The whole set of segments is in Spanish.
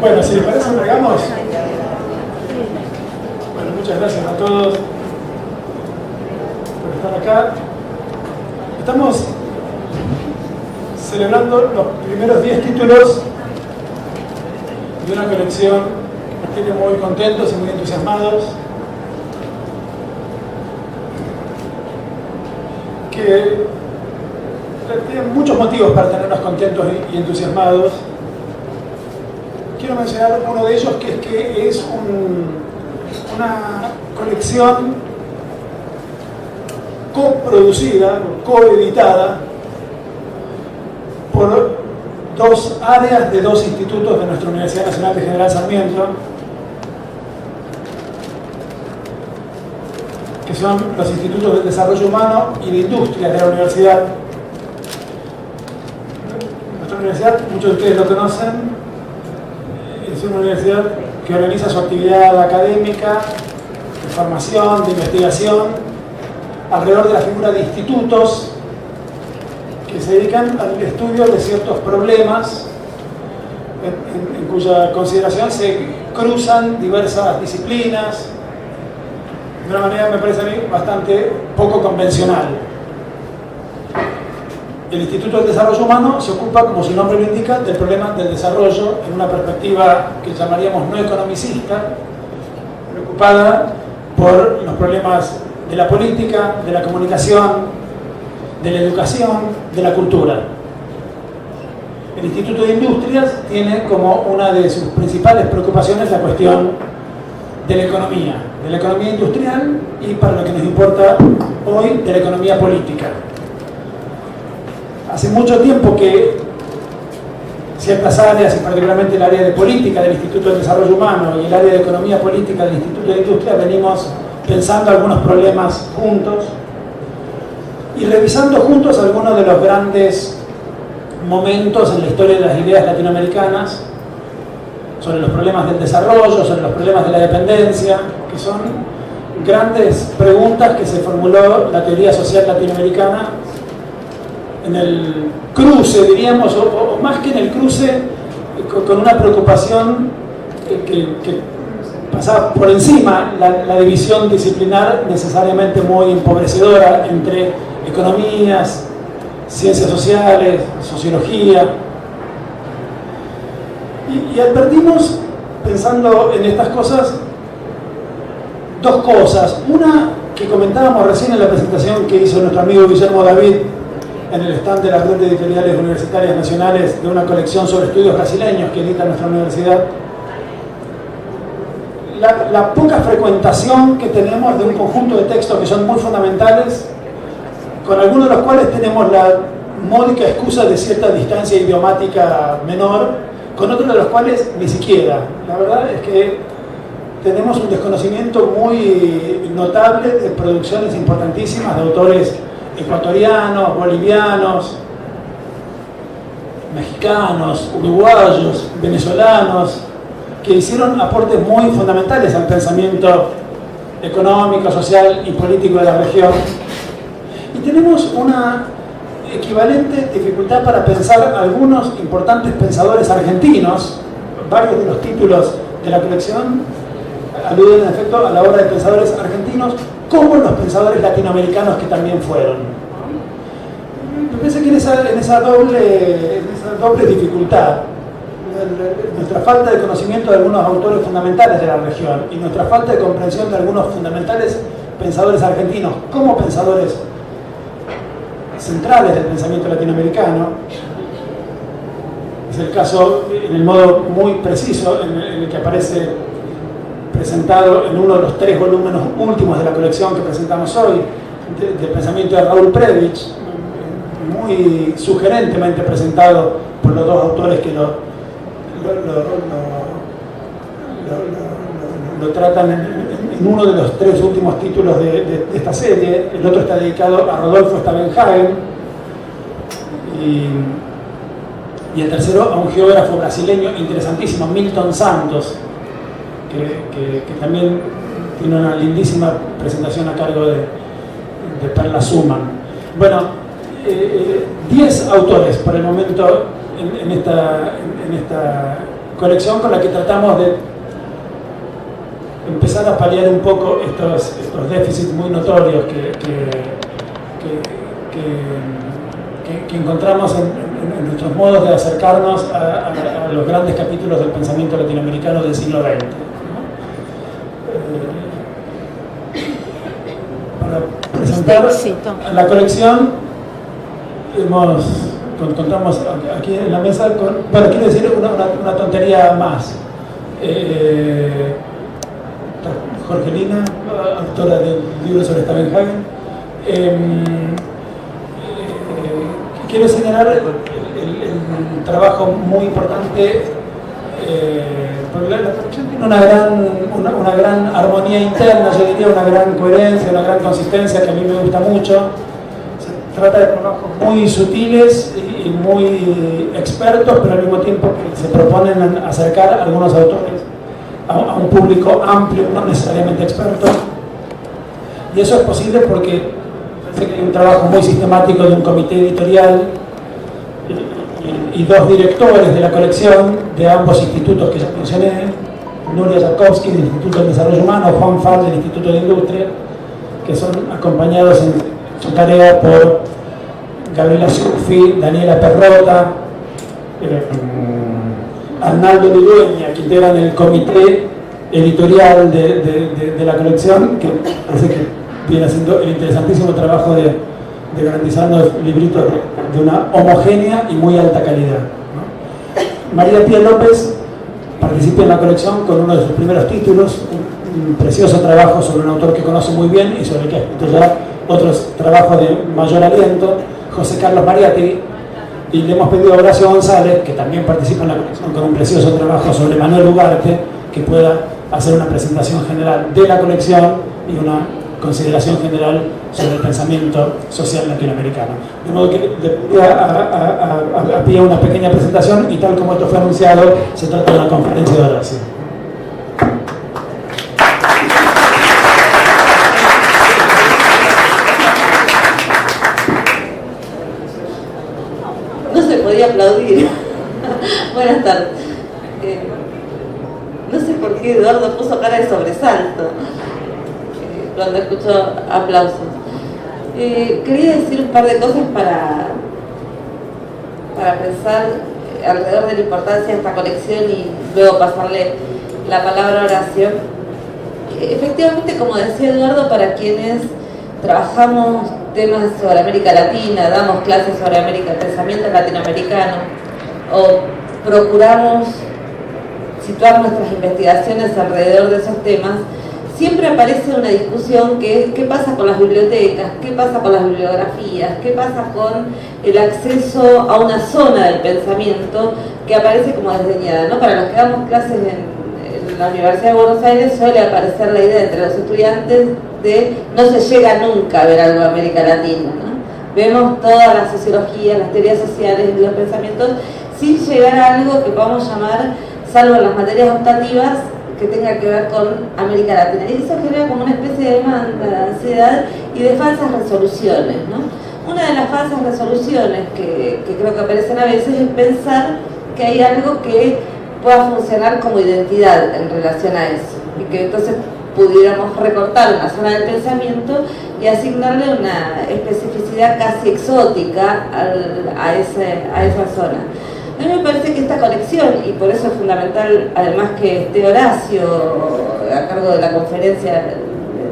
Bueno, si les parece, entregamos. Bueno, muchas gracias a todos por estar acá. Estamos celebrando los primeros 10 títulos de una colección que nos tiene muy contentos y muy entusiasmados, que tienen muchos motivos para tenernos contentos y entusiasmados. Quiero mencionar uno de ellos, que es una colección coproducida, coeditada por dos áreas de dos institutos de nuestra Universidad Nacional de General Sarmiento, que son los Institutos del Desarrollo Humano y de Industria de la universidad. Nuestra universidad, muchos de ustedes lo conocen, es una universidad que organiza su actividad académica, de formación, de investigación, alrededor de la figura de institutos que se dedican al estudio de ciertos problemas en cuya consideración se cruzan diversas disciplinas de una manera, me parece a mí, bastante poco convencional. El Instituto del Desarrollo Humano se ocupa, como su nombre lo indica, del problema del desarrollo en una perspectiva que llamaríamos no economicista, preocupada por los problemas de la política, de la comunicación, de la educación, de la cultura. El Instituto de Industrias tiene como una de sus principales preocupaciones la cuestión de la economía industrial y, para lo que nos importa hoy, de la economía política. Hace mucho tiempo que ciertas áreas, y particularmente el área de política del Instituto del Desarrollo Humano y el área de economía política del Instituto de Industria, venimos pensando algunos problemas juntos y revisando juntos algunos de los grandes momentos en la historia de las ideas latinoamericanas sobre los problemas del desarrollo, sobre los problemas de la dependencia, que son grandes preguntas que se formuló la teoría social latinoamericana en el cruce, diríamos, o más que en el cruce, con una preocupación que pasaba por encima la división disciplinar necesariamente muy empobrecedora entre economías, ciencias sociales, sociología. Y advertimos, pensando en estas cosas, dos cosas. Una que comentábamos recién en la presentación que hizo nuestro amigo Guillermo David en el stand de la Red de Editoriales Universitarias Nacionales, de una colección sobre estudios brasileños que edita nuestra universidad. La poca frecuentación que tenemos de un conjunto de textos que son muy fundamentales, con algunos de los cuales tenemos la módica excusa de cierta distancia idiomática menor, con otros de los cuales ni siquiera. La verdad es que tenemos un desconocimiento muy notable de producciones importantísimas de autores ecuatorianos, bolivianos, mexicanos, uruguayos, venezolanos, que hicieron aportes muy fundamentales al pensamiento económico, social y político de la región. Y tenemos una equivalente dificultad para pensar algunos importantes pensadores argentinos. Varios de los títulos de la colección aluden en efecto a la obra de pensadores argentinos, como los pensadores latinoamericanos que también fueron. Yo pensé que en esa doble dificultad, nuestra falta de conocimiento de algunos autores fundamentales de la región y nuestra falta de comprensión de algunos fundamentales pensadores argentinos como pensadores centrales del pensamiento latinoamericano, es el caso, en el modo muy preciso, en el que aparece presentado en uno de los 3 volúmenes últimos de la colección que presentamos hoy, del pensamiento de Raúl Prebisch, muy sugerentemente presentado por los dos autores que lo tratan en uno de los 3 últimos títulos de esta serie. El otro está dedicado a Rodolfo Stavenhagen y el tercero a un geógrafo brasileño interesantísimo, Milton Santos, que también tiene una lindísima presentación a cargo de Perla Suman. Bueno, 10 autores por el momento en esta colección con la que tratamos de empezar a paliar un poco estos déficits muy notorios que encontramos en nuestros modos de acercarnos a los grandes capítulos del pensamiento latinoamericano del siglo XX, ¿no? Para presentar la colección, contamos aquí en la mesa con, bueno, quiero decir una tontería más. Jorgelina, autora del libro sobre Stavenhagen. Quiero señalar el trabajo muy importante, porque la colección tiene una gran armonía interna, yo diría una gran coherencia, una gran consistencia que a mí me gusta mucho. Se trata de trabajos muy sutiles y muy expertos, pero al mismo tiempo que se proponen acercar a algunos autores a un público amplio, no necesariamente experto. Y eso es posible porque parece que hay un trabajo muy sistemático de un comité editorial y dos directores de la colección de ambos institutos que ya mencioné, Nuria Jakovsky del Instituto de Desarrollo Humano, Juan Fall del Instituto de Industria, que son acompañados en su tarea por Gabriela Suffi, Daniela Perrota, Arnaldo Ludueña, que integran el comité editorial de la colección, que parece que viene haciendo el interesantísimo trabajo de garantizarnos libritos de una homogénea y muy alta calidad, ¿no? María Pía López participa en la colección con uno de sus primeros títulos, un precioso trabajo sobre un autor que conoce muy bien y sobre el que ha escrito ya otros trabajos de mayor aliento, José Carlos Mariátegui. Y le hemos pedido a Horacio González, que también participa en la colección con un precioso trabajo sobre Manuel Ugarte, que pueda hacer una presentación general de la colección y una consideración general sobre el pensamiento social latinoamericano. De modo que le pido a Pía una pequeña presentación y tal como esto fue anunciado, se trata de una conferencia de Horacio. Podía aplaudir. Buenas tardes. No sé por qué Eduardo puso cara de sobresalto cuando escuchó aplausos. Quería decir un par de cosas para pensar alrededor de la importancia de esta colección y luego pasarle la palabra a Horacio. Efectivamente, como decía Eduardo, para quienes trabajamos temas sobre América Latina, damos clases sobre pensamiento latinoamericano o procuramos situar nuestras investigaciones alrededor de esos temas, siempre aparece una discusión que es qué pasa con las bibliotecas, qué pasa con las bibliografías, qué pasa con el acceso a una zona del pensamiento que aparece como desdeñada, ¿no? Para los que damos clases en la Universidad de Buenos Aires suele aparecer la idea entre los estudiantes de no se llega nunca a ver algo de América Latina, ¿no? Vemos toda la sociología, las teorías sociales y los pensamientos sin llegar a algo que podamos llamar, salvo en las materias optativas, que tenga que ver con América Latina. Y eso genera como una especie de demanda, de ansiedad y de falsas resoluciones, ¿no? Una de las falsas resoluciones que creo que aparecen a veces es pensar que hay algo que pueda funcionar como identidad en relación a eso, y que entonces pudiéramos recortar una zona del pensamiento y asignarle una especificidad casi exótica a esa zona. A mí me parece que esta colección, y por eso es fundamental además que esté Horacio a cargo de la conferencia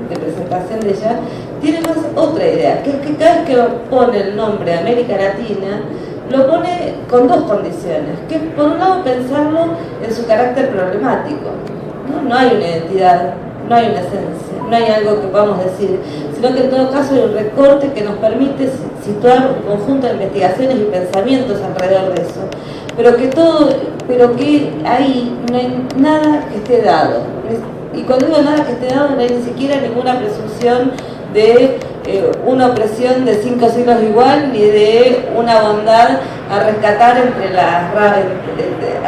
de presentación de ella, tiene más otra idea, que es que cada vez que pone el nombre América Latina, lo pone con dos condiciones, que es por un lado pensarlo en su carácter problemático, ¿no? No hay una identidad, no hay una esencia, no hay algo que podamos decir, sino que en todo caso hay un recorte que nos permite situar un conjunto de investigaciones y pensamientos alrededor de eso, pero que ahí no hay nada que esté dado. Y cuando digo nada que esté dado, no hay ni siquiera ninguna presunción de una opresión de 5 siglos igual, ni de una bondad a rescatar entre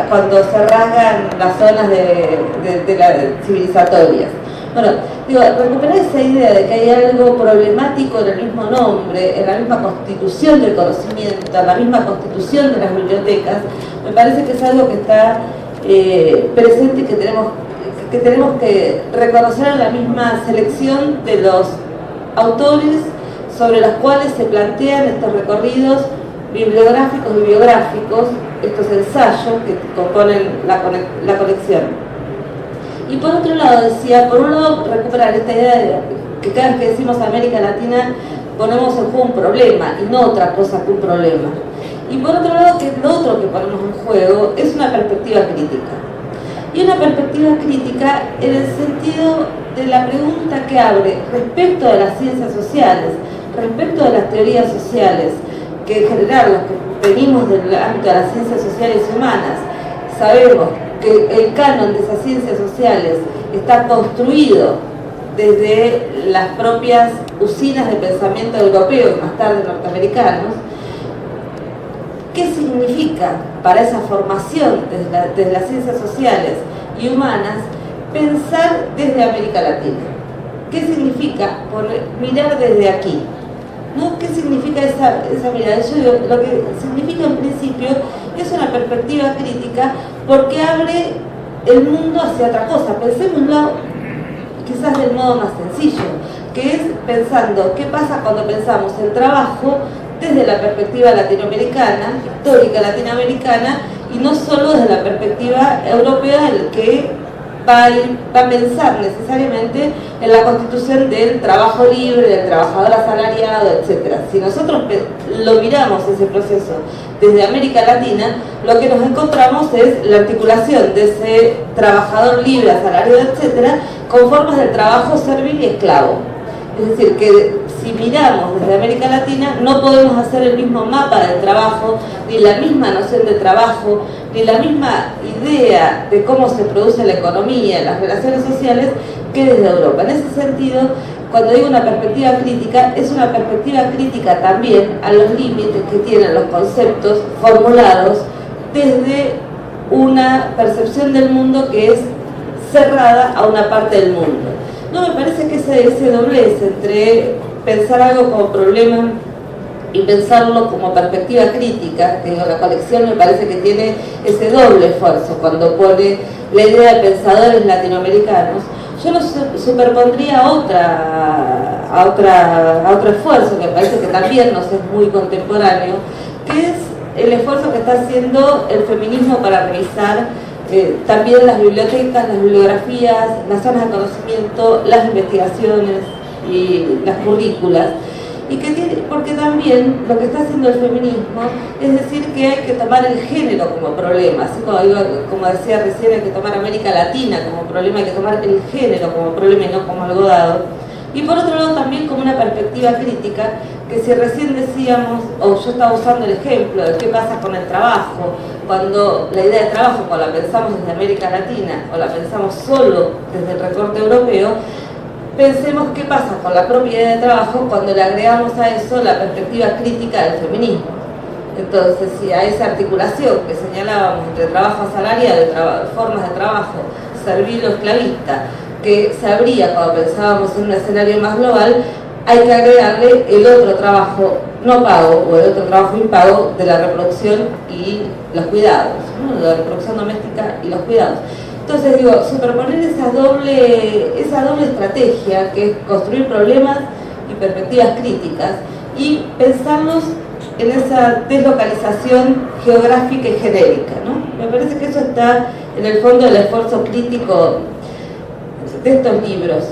cuando se rasgan las zonas de las civilizatorias. Bueno, digo, recuperar esa idea de que hay algo problemático en el mismo nombre, en la misma constitución del conocimiento, en la misma constitución de las bibliotecas, me parece que es algo que está presente y que tenemos que reconocer en la misma selección de los autores sobre los cuales se plantean estos recorridos bibliográficos y biográficos, estos ensayos que componen la colección. Y por otro lado, decía, por un lado recuperar esta idea de que cada vez que decimos América Latina ponemos en juego un problema y no otra cosa que un problema. Y por otro lado, que lo otro que ponemos en juego es una perspectiva crítica. Y una perspectiva crítica en el sentido de la pregunta que abre respecto de las ciencias sociales, respecto de las teorías sociales, que en general los que venimos del ámbito de las ciencias sociales y humanas sabemos que el canon de esas ciencias sociales está construido desde las propias usinas de pensamiento europeo y más tarde norteamericanos. ¿Qué significa para esa formación desde las ciencias sociales y humanas pensar desde América Latina? ¿Qué significa mirar desde aquí? ¿No? ¿Qué significa esa mirada? Yo digo, lo que significa en principio es una perspectiva crítica porque abre el mundo hacia otra cosa. Pensémoslo quizás del modo más sencillo, que es pensando qué pasa cuando pensamos el trabajo desde la perspectiva latinoamericana, histórica latinoamericana, y no solo desde la perspectiva europea, el que va a pensar necesariamente en la constitución del trabajo libre, del trabajador asalariado, etc. Si nosotros lo miramos ese proceso desde América Latina, lo que nos encontramos es la articulación de ese trabajador libre, asalariado, etc., con formas de trabajo servil y esclavo. Es decir, que si miramos desde América Latina no podemos hacer el mismo mapa del trabajo, ni la misma noción de trabajo, ni la misma idea de cómo se produce la economía, las relaciones sociales, que desde Europa. En ese sentido, cuando digo una perspectiva crítica, es una perspectiva crítica también a los límites que tienen los conceptos formulados desde una percepción del mundo que es cerrada a una parte del mundo. No, me parece que ese doblez entre pensar algo como problema y pensarlo como perspectiva crítica, que la colección me parece que tiene ese doble esfuerzo cuando pone la idea de pensadores latinoamericanos. Yo lo superpondría a otro esfuerzo que me parece que también nos es muy contemporáneo, que es el esfuerzo que está haciendo el feminismo para revisar también las bibliotecas, las bibliografías, las zonas de conocimiento, las investigaciones y las currículas. Y porque también lo que está haciendo el feminismo es decir que hay que tomar el género como problema, así como decía recién, hay que tomar América Latina como problema, hay que tomar el género como problema y no como algo dado. Y por otro lado también como una perspectiva crítica, que si recién decíamos, o yo estaba usando el ejemplo de qué pasa con el trabajo, cuando la idea de trabajo, cuando la pensamos desde América Latina, o la pensamos solo desde el recorte europeo, pensemos qué pasa con la propia idea de trabajo cuando le agregamos a eso la perspectiva crítica del feminismo. Entonces, si a esa articulación que señalábamos entre trabajo asalariado y formas de trabajo servil o esclavista, que se abría cuando pensábamos en un escenario más global, hay que agregarle el otro trabajo no pago o el otro trabajo impago de la reproducción y los cuidados, ¿no? La reproducción doméstica y los cuidados. Entonces digo, superponer esa doble estrategia que es construir problemas y perspectivas críticas y pensarlos en esa deslocalización geográfica y genérica, ¿no? Me parece que eso está en el fondo del esfuerzo crítico de estos libros.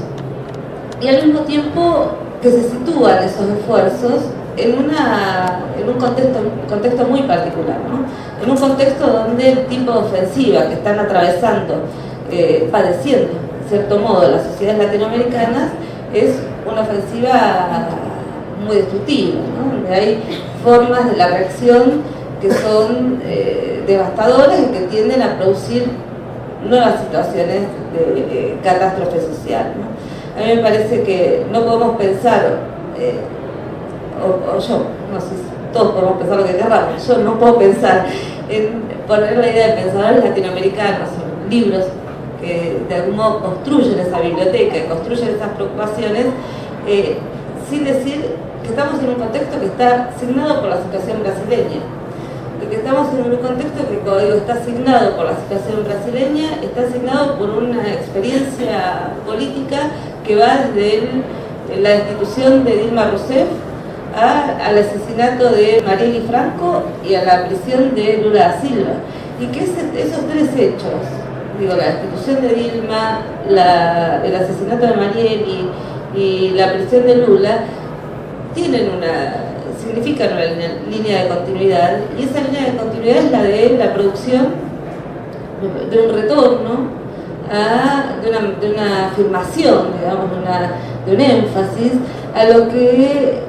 Y al mismo tiempo que se sitúan esos esfuerzos en un contexto muy particular, ¿no? En un contexto donde el tipo de ofensiva que están atravesando, padeciendo, de cierto modo, las sociedades latinoamericanas, es una ofensiva muy destructiva, ¿no? Donde hay formas de la reacción que son devastadoras y que tienden a producir nuevas situaciones de catástrofe social, ¿no? A mí me parece que no podemos pensar, o yo, no sé si todos podemos pensar lo que queramos, yo no puedo pensar en poner la idea de pensadores latinoamericanos, libros que de algún modo construyen esa biblioteca, construyen esas preocupaciones, sin decir que estamos en un contexto que está signado por la situación brasileña. de que estamos en un contexto que, como digo, está asignado por la situación brasileña, está asignado por una experiencia política que va desde la destitución de Dilma Rousseff al asesinato de Marielle Franco y a la prisión de Lula da Silva. Y que esos tres hechos, digo, la destitución de Dilma, el asesinato de Marielle y la prisión de Lula, significan una línea de continuidad, y esa línea de continuidad es la de la producción de un retorno, de una afirmación, digamos, de un énfasis a lo que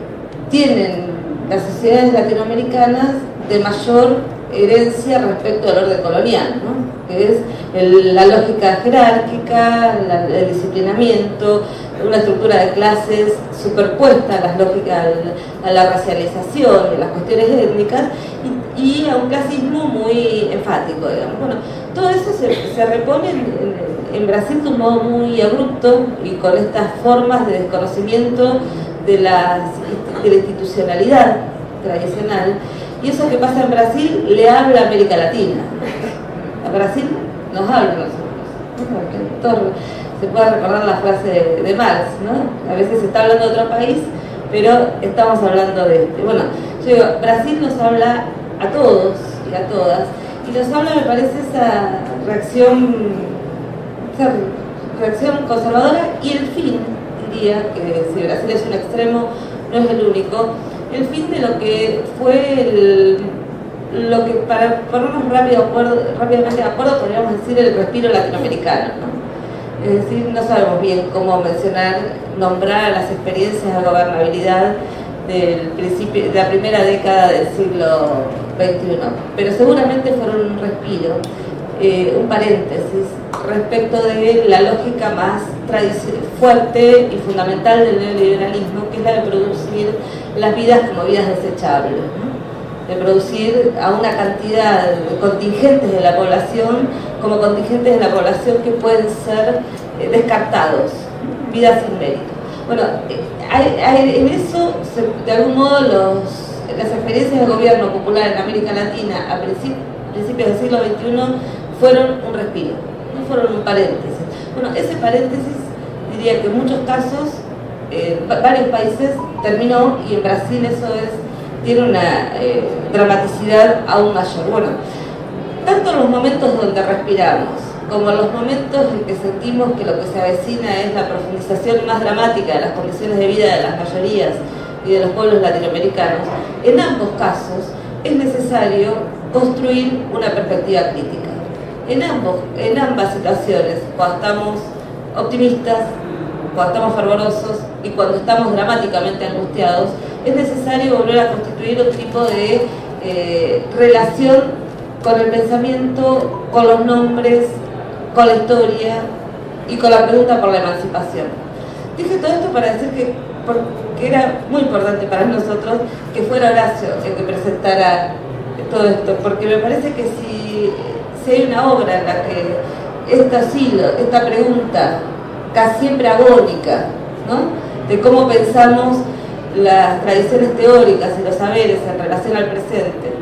tienen las sociedades latinoamericanas de mayor herencia respecto al orden colonial, ¿no? Que es la lógica jerárquica, el disciplinamiento, una estructura de clases superpuesta a las lógicas, a la racialización, a las cuestiones étnicas y a un clasismo muy enfático, digamos. Bueno, todo eso se repone en Brasil de un modo muy abrupto y con estas formas de desconocimiento de la institucionalidad tradicional, y eso que pasa en Brasil le habla a América Latina. A Brasil nos habla a nosotros. Se puede recordar la frase de Marx, ¿no? A veces se está hablando de otro país, pero estamos hablando de este. Bueno, yo digo, Brasil nos habla a todos y a todas, y nos habla, me parece, esa reacción conservadora, y el fin, diría, que si Brasil es un extremo, no es el único, el fin de lo que fue lo que, para ponernos rápidamente de acuerdo, podríamos decir el respiro latinoamericano, ¿no? Es decir, no sabemos bien cómo nombrar las experiencias de gobernabilidad de la primera década del siglo XXI, pero seguramente fueron un respiro, un paréntesis respecto de la lógica más fuerte y fundamental del neoliberalismo, que es la de producir las vidas como vidas desechables, ¿no? De producir a una cantidad de contingentes de la población como contingentes de la población que pueden ser descartados, vidas sin mérito. Bueno, en eso, de algún modo, las experiencias de gobierno popular en América Latina a principios del siglo XXI fueron un respiro, no fueron un paréntesis. Bueno, ese paréntesis, diría que en muchos casos, varios países terminó, y en Brasil eso tiene una dramaticidad aún mayor. Bueno, tanto en los momentos donde respiramos, como en los momentos en que sentimos que lo que se avecina es la profundización más dramática de las condiciones de vida de las mayorías y de los pueblos latinoamericanos, en ambos casos es necesario construir una perspectiva crítica. En ambas situaciones, cuando estamos optimistas, cuando estamos fervorosos y cuando estamos dramáticamente angustiados, es necesario volver a constituir un tipo de relación con el pensamiento, con los nombres, con la historia y con la pregunta por la emancipación. Dije todo esto para decir que era muy importante para nosotros que fuera Horacio el que presentara todo esto, porque me parece que si hay una obra en la que esta pregunta casi siempre agónica, ¿no?, de cómo pensamos las tradiciones teóricas y los saberes en relación al presente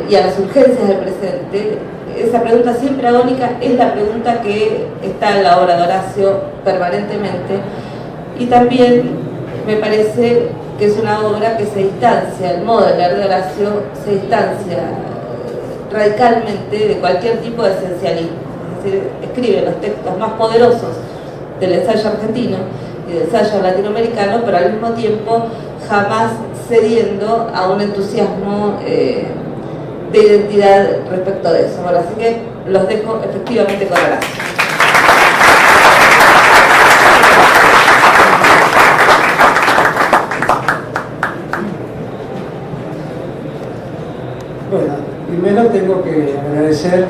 y a las urgencias del presente, esa pregunta siempre agónica es la pregunta que está en la obra de Horacio permanentemente, y también me parece que es una obra que se distancia, el modo de leer de Horacio se distancia radicalmente de cualquier tipo de esencialismo, es decir, escribe los textos más poderosos del ensayo argentino y del ensayo latinoamericano, pero al mismo tiempo jamás cediendo a un entusiasmo de identidad respecto de eso. Bueno, así que los dejo efectivamente con Horacio. Bueno, primero tengo que agradecer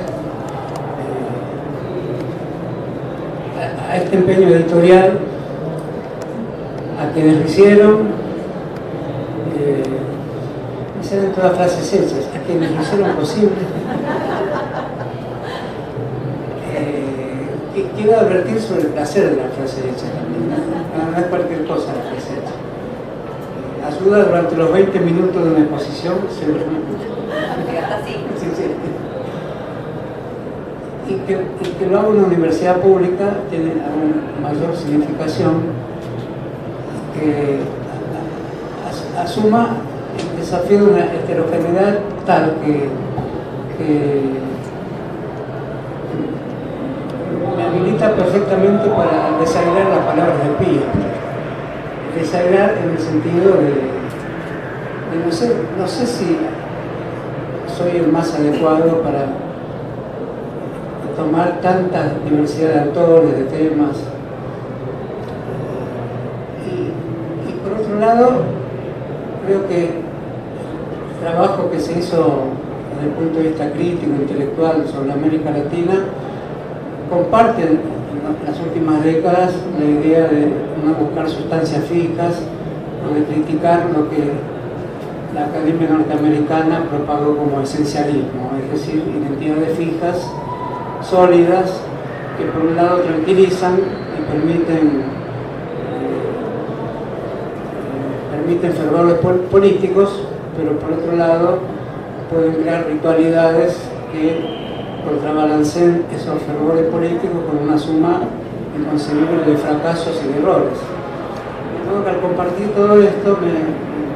a este empeño editorial, a quienes lo hicieron, eran todas frases hechas, a quienes lo hicieron posible. Quiero advertir sobre el placer de la frase hecha también, no es cualquier cosa la frase hecha. Ayuda durante los 20 minutos de una exposición, seguro. y que lo haga una universidad pública tiene aún mayor significación, que asuma el desafío de una heterogeneidad tal que me habilita perfectamente para desagregar las palabras de Pía. Desagregar en el sentido de no sé si soy el más adecuado para tomar tanta diversidad de autores, de temas. Y por otro lado, creo que el trabajo que se hizo desde el punto de vista crítico, intelectual sobre América Latina, comparte en las últimas décadas la idea de no buscar sustancias fijas o de criticar lo que la Academia Norteamericana propagó como esencialismo, es decir, identidades fijas, sólidas, que por un lado tranquilizan y permiten fervores políticos, pero por otro lado pueden crear ritualidades que contrabalanceen esos fervores políticos con una suma inconcebible de fracasos y de errores. De modo que al compartir todo esto me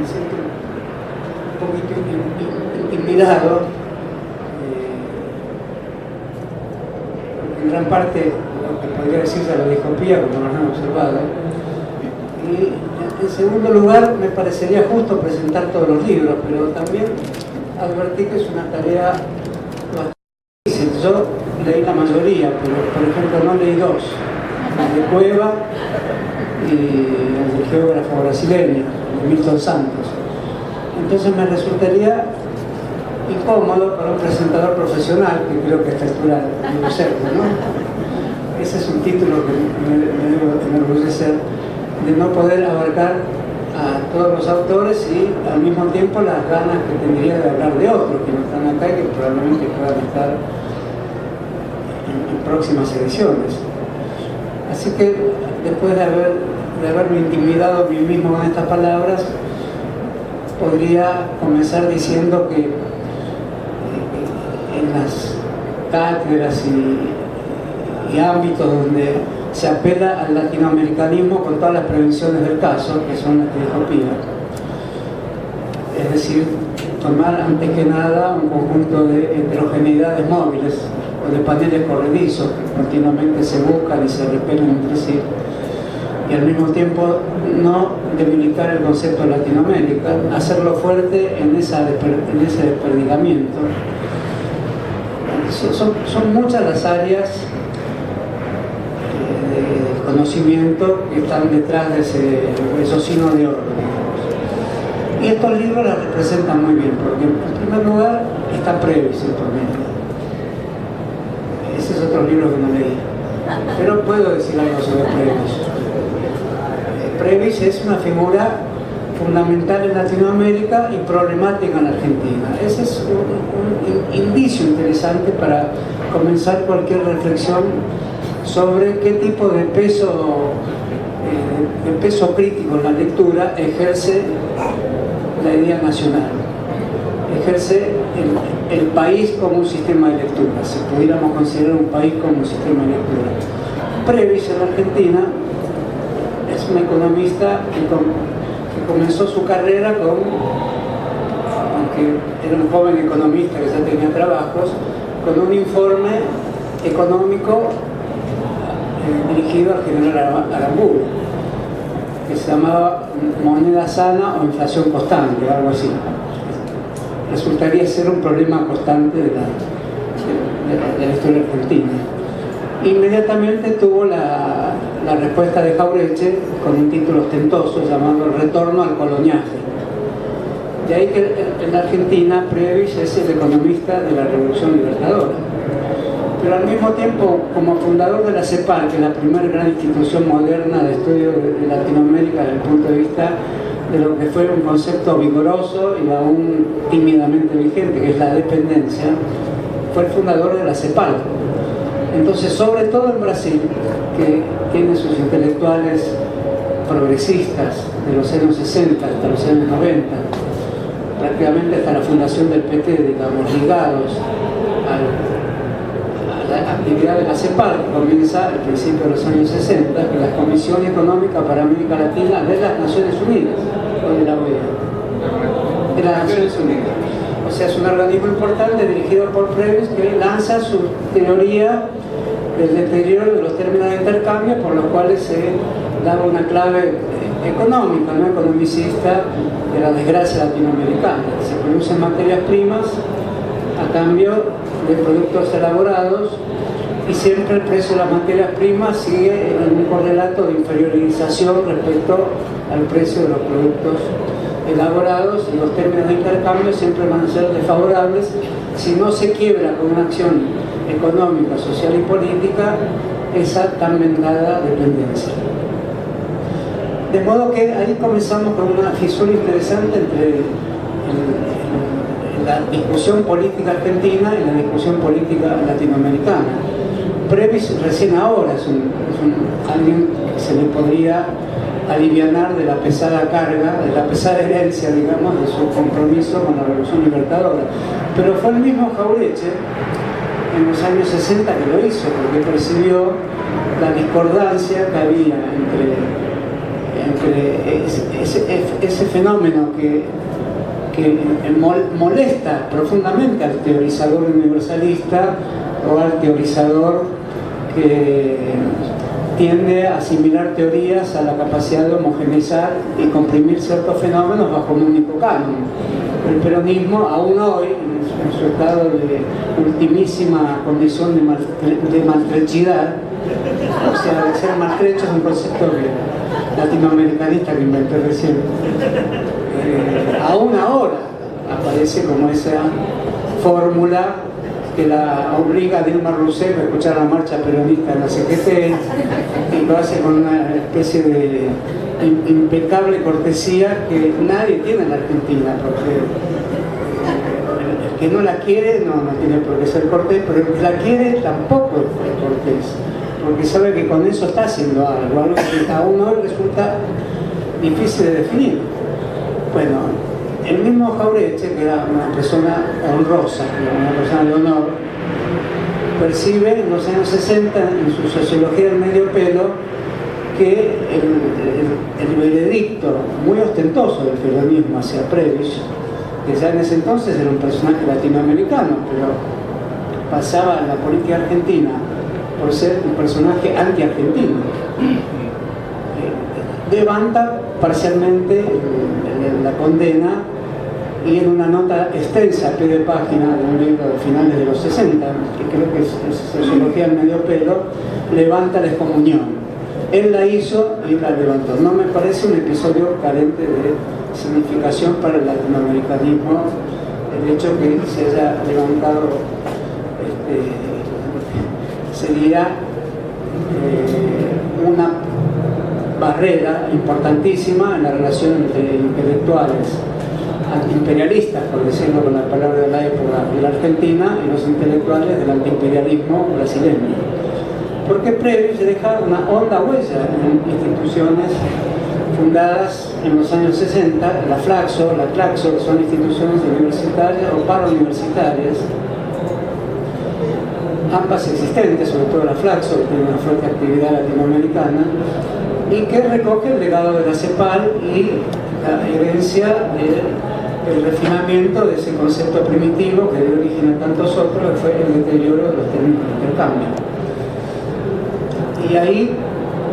siento un poquito intimidado, en gran parte lo que podría decirse a la distopía, como nos han observado. Y en segundo lugar, me parecería justo presentar todos los libros, pero también advertí que es una tarea bastante difícil. Yo leí la mayoría, pero por ejemplo no leí dos, el de Cueva y el de geógrafo brasileño, de Milton Santos. Entonces me resultaría incómodo para un presentador profesional, que creo que a esta altura debe ser, ¿no? Ese es un título que me debo enorgullecer, de no poder abarcar a todos los autores y al mismo tiempo las ganas que tendría de hablar de otros que no están acá y que probablemente puedan estar en próximas ediciones. Así que después de haberme intimidado a mí mismo con estas palabras, podría comenzar diciendo que en las cátedras y ámbitos donde se apela al latinoamericanismo con todas las prevenciones del caso, que son las que dijo Pía, es decir, tomar antes que nada un conjunto de heterogeneidades móviles o de paneles corredizos que continuamente se buscan y se repelen entre sí, y al mismo tiempo no debilitar el concepto de Latinoamérica, hacerlo fuerte en ese desperdigamiento. Son muchas las áreas de conocimiento que están detrás de esos signos de orden. Y estos libros las representan muy bien, porque en primer lugar está Previs en por medio. Ese es otro libro que no leí, pero puedo decir algo sobre Previs. Previs es una figura fundamental en Latinoamérica y problemática en Argentina. Ese es un indicio interesante para comenzar cualquier reflexión sobre qué tipo de peso crítico en la lectura ejerce la idea nacional, ejerce el país como un sistema de lectura, si pudiéramos considerar un país como un sistema de lectura. Previs en Argentina es un economista que comenzó su carrera aunque era un joven economista que ya tenía trabajos, con un informe económico dirigido al general Aramburu, que se llamaba Moneda Sana o Inflación Constante, algo así. Resultaría ser un problema constante de la historia argentina. Inmediatamente tuvo la respuesta de Jauretche con un título ostentoso llamado El retorno al coloniaje. De ahí que en la Argentina Previs es el economista de la Revolución Libertadora. Pero al mismo tiempo, como fundador de la CEPAL, que es la primera gran institución moderna de estudio de Latinoamérica desde el punto de vista de lo que fue un concepto vigoroso y aún tímidamente vigente, que es la dependencia, fue el fundador de la CEPAL. Entonces, sobre todo en Brasil, que tiene sus intelectuales progresistas de los años 60 hasta los años 90, prácticamente hasta la fundación del PT, digamos, ligados al la actividad de la CEPAL, que comienza al principio de los años 60, que es la Comisión Económica para América Latina de las Naciones Unidas, o de la OEA, de las Naciones Unidas. O sea, es un organismo importante dirigido por Previs que lanza su teoría del deterioro de los términos de intercambio, por los cuales se daba una clave económica, no economicista, de la desgracia latinoamericana. Se producen materias primas a cambio de productos elaborados y siempre el precio de las materias primas sigue en un correlato de inferiorización respecto al precio de los productos elaborados, y los términos de intercambio siempre van a ser desfavorables si no se quiebra con una acción económica, social y política esa tan vendada dependencia. De modo que ahí comenzamos con una fisura interesante entre la discusión política argentina y la discusión política latinoamericana. Previs recién ahora es alguien que se le podría alivianar de la pesada carga, de la pesada herencia, digamos, de su compromiso con la Revolución Libertadora. Pero fue el mismo Jauretche en los años 60 que lo hizo, porque percibió la discordancia que había entre ese fenómeno que molesta profundamente al teorizador universalista o al teorizador que tiende a asimilar teorías a la capacidad de homogeneizar y comprimir ciertos fenómenos bajo un único canon. El peronismo, aún hoy, en su estado de ultimísima condición de maltrechidad, o sea, de ser maltrecho es un concepto latinoamericanista que inventé recién, aún ahora aparece como esa fórmula que la obliga a Dilma Rousseff a escuchar la marcha peronista en la CGT, y lo hace con una especie de impecable cortesía que nadie tiene en la Argentina, porque el que no la quiere no tiene por qué ser cortés, pero el que la quiere tampoco es cortés, porque sabe que con eso está haciendo algo que aún hoy resulta difícil de definir. Bueno, el mismo Jauretche, que era una persona honrosa, una persona de honor, percibe en los años 60, en su sociología del medio pelo, que el veredicto muy ostentoso del peronismo hacia Previs, que ya en ese entonces era un personaje latinoamericano, pero pasaba en la política argentina por ser un personaje anti-argentino, levanta parcialmente la condena, y en una nota extensa a pie de página de un libro de finales de los 60, que creo que es Sociología del Medio Pelo, levanta la excomunión. Él la hizo y la levantó. No me parece un episodio carente de significación para el latinoamericanismo el hecho que se haya levantado, sería una barrera importantísima en la relación entre intelectuales antiimperialistas, por decirlo con la palabra de la época de la Argentina, y los intelectuales del antiimperialismo brasileño. Porque Previs deja una honda huella en instituciones fundadas en los años 60, la Claxo, que son instituciones universitarias o parauniversitarias, ambas existentes, sobre todo la Claxo, que tiene una fuerte actividad latinoamericana, y que recoge el legado de la CEPAL y la herencia del refinamiento de ese concepto primitivo que dio origen a tantos otros, que fue el deterioro de los términos de intercambio. Y ahí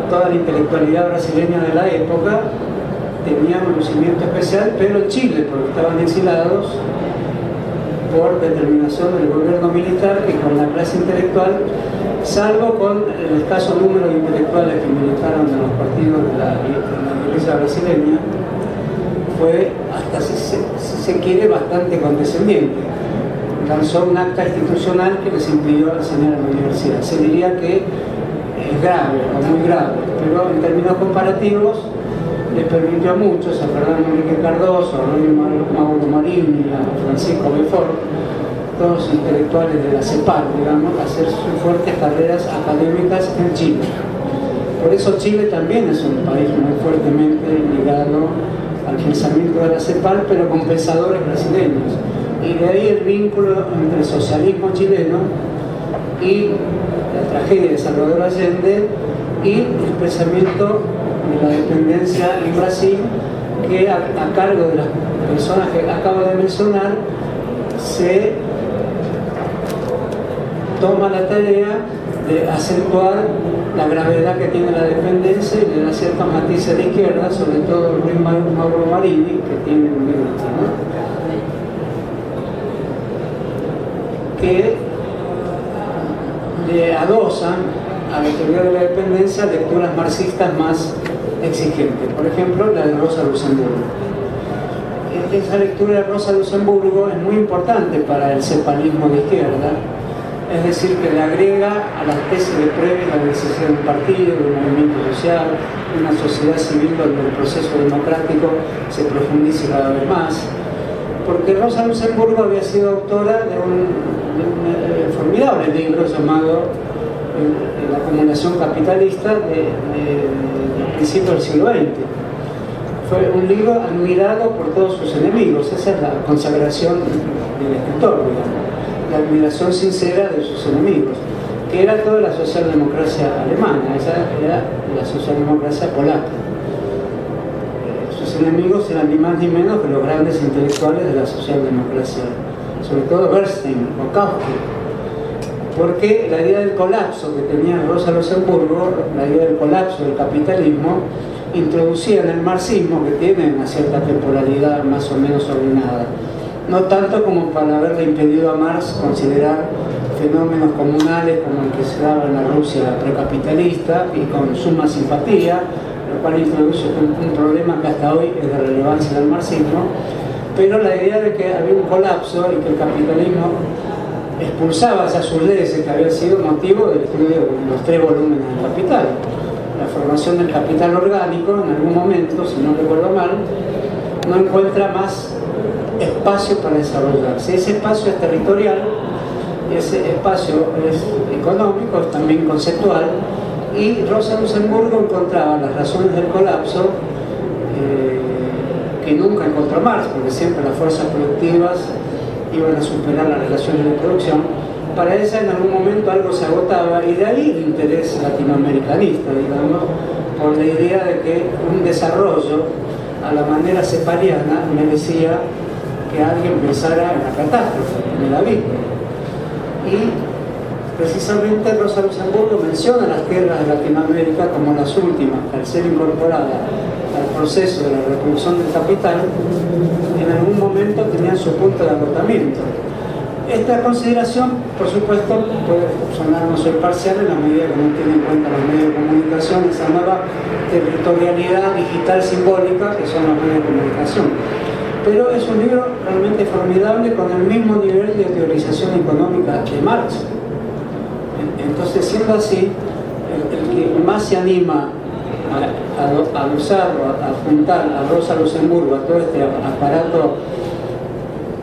toda la intelectualidad brasileña de la época tenía un lucimiento especial, pero en Chile, porque estaban exilados por determinación del gobierno militar, que con la clase intelectual, salvo con el escaso número de intelectuales que militaron en los partidos de la iglesia brasileña, fue hasta, si se quiere, bastante condescendiente. Lanzó un acta institucional que les impidió enseñar en la universidad. Se diría que es grave o muy grave, pero en términos comparativos le permitió a muchos, a Fernando Enrique Cardoso, a Mauro Marini, a Francisco Befort, todos intelectuales de la CEPAL, digamos, hacer sus fuertes carreras académicas en Chile. Por eso Chile también es un país muy fuertemente ligado al pensamiento de la CEPAL, pero con pensadores brasileños. Y de ahí el vínculo entre el socialismo chileno y la tragedia de Salvador Allende y el pensamiento de la dependencia en Brasil, que a cargo de las personas que acabo de mencionar se toma la tarea de acentuar la gravedad que tiene la dependencia y de dar ciertos matices de izquierda, sobre todo Luis Mauro Marini, que tiene un libro, ¿no?, que le adosan a la teoría de la dependencia lecturas marxistas más exigentes. Por ejemplo, la de Rosa Luxemburgo. Esa lectura de Rosa Luxemburgo es muy importante para el cepalismo de izquierda, es decir, que le agrega a las tesis de Previs la necesidad de un partido, de un movimiento social, de una sociedad civil donde el proceso democrático se profundice cada vez más. Porque Rosa Luxemburgo había sido autora de un formidable libro llamado La acumulación capitalista de principios del siglo XX. Fue un libro admirado por todos sus enemigos. Esa es la consagración del escritor, digamos, la admiración sincera de sus enemigos, que era toda la socialdemocracia alemana. Esa era la socialdemocracia polaca. Sus enemigos eran ni más ni menos que los grandes intelectuales de la socialdemocracia, sobre todo Bernstein o Kautsky, porque la idea del colapso que tenía Rosa Luxemburgo, la idea del colapso del capitalismo, introducía en el marxismo, que tiene una cierta temporalidad más o menos ordenada, no tanto como para haberle impedido a Marx considerar fenómenos comunales como el que se daba en la Rusia precapitalista y con suma simpatía, lo cual introduce un problema que hasta hoy es de relevancia del marxismo, pero la idea de que había un colapso y que el capitalismo expulsaba esas sus leyes que había sido motivo del estudio de los 3 volúmenes del Capital. La formación del capital orgánico, en algún momento, si no recuerdo mal, no encuentra más espacio para desarrollarse. Ese espacio es territorial, ese espacio es económico, es también conceptual, y Rosa Luxemburgo encontraba las razones del colapso que nunca encontró Marx, porque siempre las fuerzas productivas iban a superar las relaciones de producción. Para ella en algún momento algo se agotaba, y de ahí el interés latinoamericanista, digamos, por la idea de que un desarrollo a la manera cepaliana merecía que alguien pensara en la catástrofe, en el abismo. Y precisamente Rosa Luxemburgo menciona las tierras de Latinoamérica como las últimas, que al ser incorporadas al proceso de la reproducción del capital, en algún momento tenían su punto de agotamiento. Esta consideración, por supuesto, puede sonar no ser parcial en la medida que no tiene en cuenta los medios de comunicación, esa nueva territorialidad digital simbólica que son los medios de comunicación. Pero es un libro realmente formidable, con el mismo nivel de teorización económica de Marx. Entonces, siendo así, el que más se anima a usar o a juntar a Rosa Luxemburgo a todo este aparato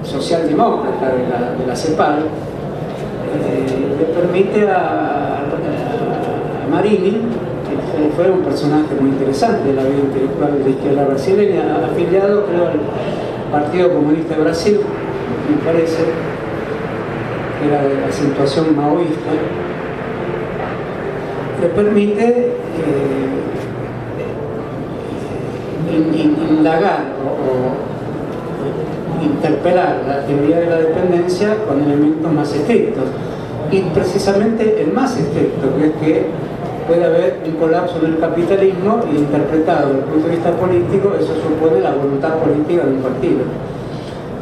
socialdemócrata de la CEPAL, le permite a Marini, que fue un personaje muy interesante de la vida intelectual de la izquierda brasileña, afiliado, creo, al Partido Comunista de Brasil, me parece, que era de la acentuación maoísta, le permite indagar o interpelar la teoría de la dependencia con elementos más estrictos, y precisamente el más estricto, que es que puede haber un colapso del capitalismo, y interpretado desde el punto de vista político, eso supone la voluntad política de un partido.